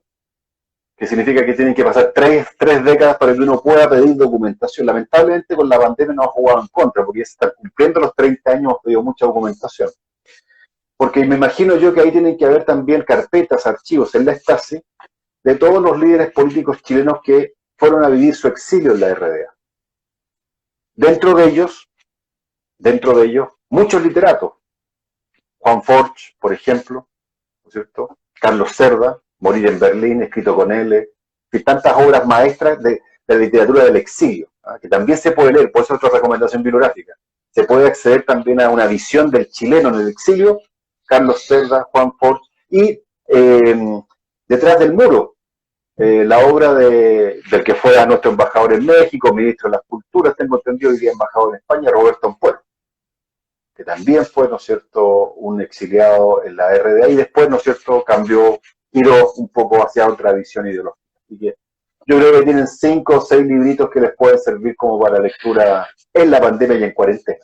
que significa que tienen que pasar tres décadas para que uno pueda pedir documentación. Lamentablemente con la pandemia nos ha jugado en contra, porque ya se están cumpliendo los 30 años, hemos pedido mucha documentación. Porque me imagino yo que ahí tienen que haber también carpetas, archivos en la Stasi, de todos los líderes políticos chilenos que fueron a vivir su exilio en la RDA. Dentro de ellos, muchos literatos. Juan Forch, por ejemplo, ¿no es cierto? Carlos Cerda, Morir en Berlín, escrito con L, y tantas obras maestras de la literatura del exilio, que también se puede leer, por eso es otra recomendación bibliográfica. Se puede acceder también a una visión del chileno en el exilio, Carlos Cerda, Juan Forch, y Detrás del muro, la obra del que fue nuestro embajador en México, ministro de las Culturas, tengo entendido, hoy día embajador en España, Roberto Ampuero, que también fue, ¿no es cierto?, un exiliado en la RDA, y después, ¿no es cierto?, giró un poco hacia otra visión ideológica. Así que yo creo que tienen 5 o 6 libritos que les pueden servir como para lectura en la pandemia y en cuarentena.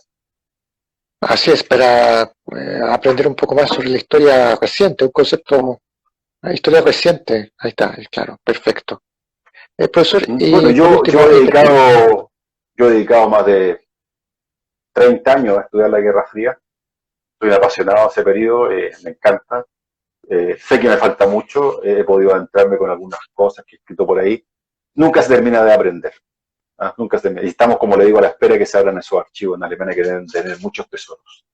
Así es, para aprender un poco más sobre la historia reciente, un concepto, la historia reciente, ahí está, claro, perfecto. Profesor, bueno, yo he dedicado más de 30 años a estudiar la Guerra Fría, Soy un apasionado de ese periodo, me encanta. Sé que me falta mucho, he podido adentrarme con algunas cosas que he escrito por ahí. Nunca se termina de aprender. ¿Ah? Nunca se termina. Y estamos, como le digo, a la espera de que se abran esos archivos en Alemania que deben tener muchos tesoros.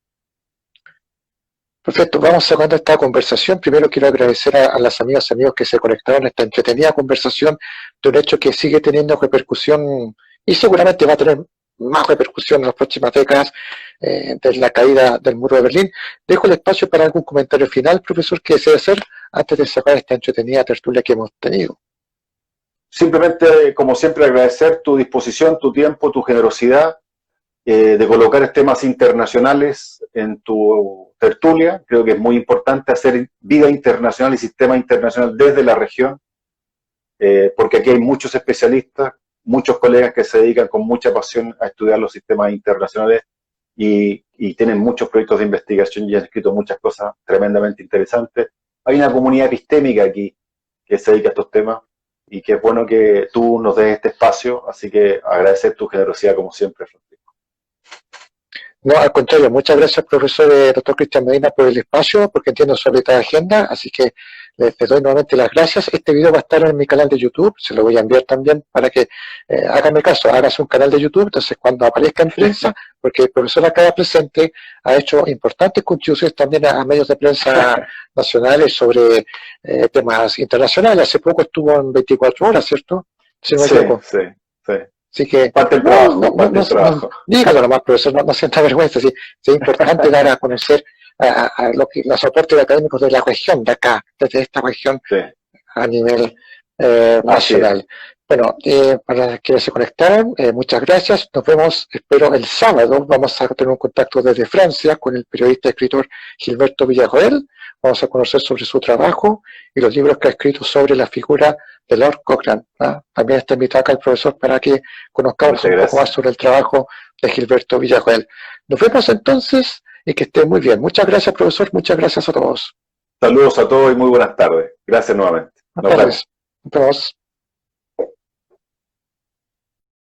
Perfecto, vamos cerrando esta conversación. Primero quiero agradecer a las amigas y amigos que se conectaron a esta entretenida conversación de un hecho que sigue teniendo repercusión y seguramente va a tener más repercusión en las próximas décadas de la caída del muro de Berlín. Dejo el espacio para algún comentario final, profesor, que desee hacer antes de cerrar esta entretenida tertulia que hemos tenido. Simplemente, como siempre, agradecer tu disposición, tu tiempo, tu generosidad de colocar temas internacionales en tu tertulia. Creo que es muy importante hacer vida internacional y sistema internacional desde la región, porque aquí hay muchos especialistas, muchos colegas que se dedican con mucha pasión a estudiar los sistemas internacionales y tienen muchos proyectos de investigación y han escrito muchas cosas tremendamente interesantes. Hay una comunidad epistémica aquí que se dedica a estos temas y que es bueno que tú nos des este espacio, así que agradecer tu generosidad como siempre, Francisco. No, al contrario, muchas gracias, profesor doctor Cristian Medina, por el espacio, porque entiendo su apretada agenda, así que les doy nuevamente las gracias. Este video va a estar en mi canal de YouTube, se lo voy a enviar también para que háganme caso, hágase un canal de YouTube, entonces cuando aparezca en prensa, porque el profesor acá presente ha hecho importantes contribuciones también a medios de prensa nacionales sobre temas internacionales. Hace poco estuvo en 24 horas, ¿cierto? Si no me equivoco. Sí. Así que, parte del trabajo, dígalo nomás, profesor, no sienta vergüenza, sí, es importante dar a conocer a los aportes académicos de la región, de acá, desde esta región a nivel nacional. Bueno, para quienes se conectaron, muchas gracias, nos vemos, espero, el sábado, vamos a tener un contacto desde Francia con el periodista y escritor Gilberto Villarroel, vamos a conocer sobre su trabajo y los libros que ha escrito sobre la figura de Lord Cochrane. También está invitado acá el profesor para que conozcamos un poco más sobre el trabajo de Gilberto Villarroel. Nos vemos entonces y que esté muy bien. Muchas gracias, profesor. Muchas gracias a todos. Saludos a todos y muy buenas tardes. Gracias nuevamente. Nos vemos.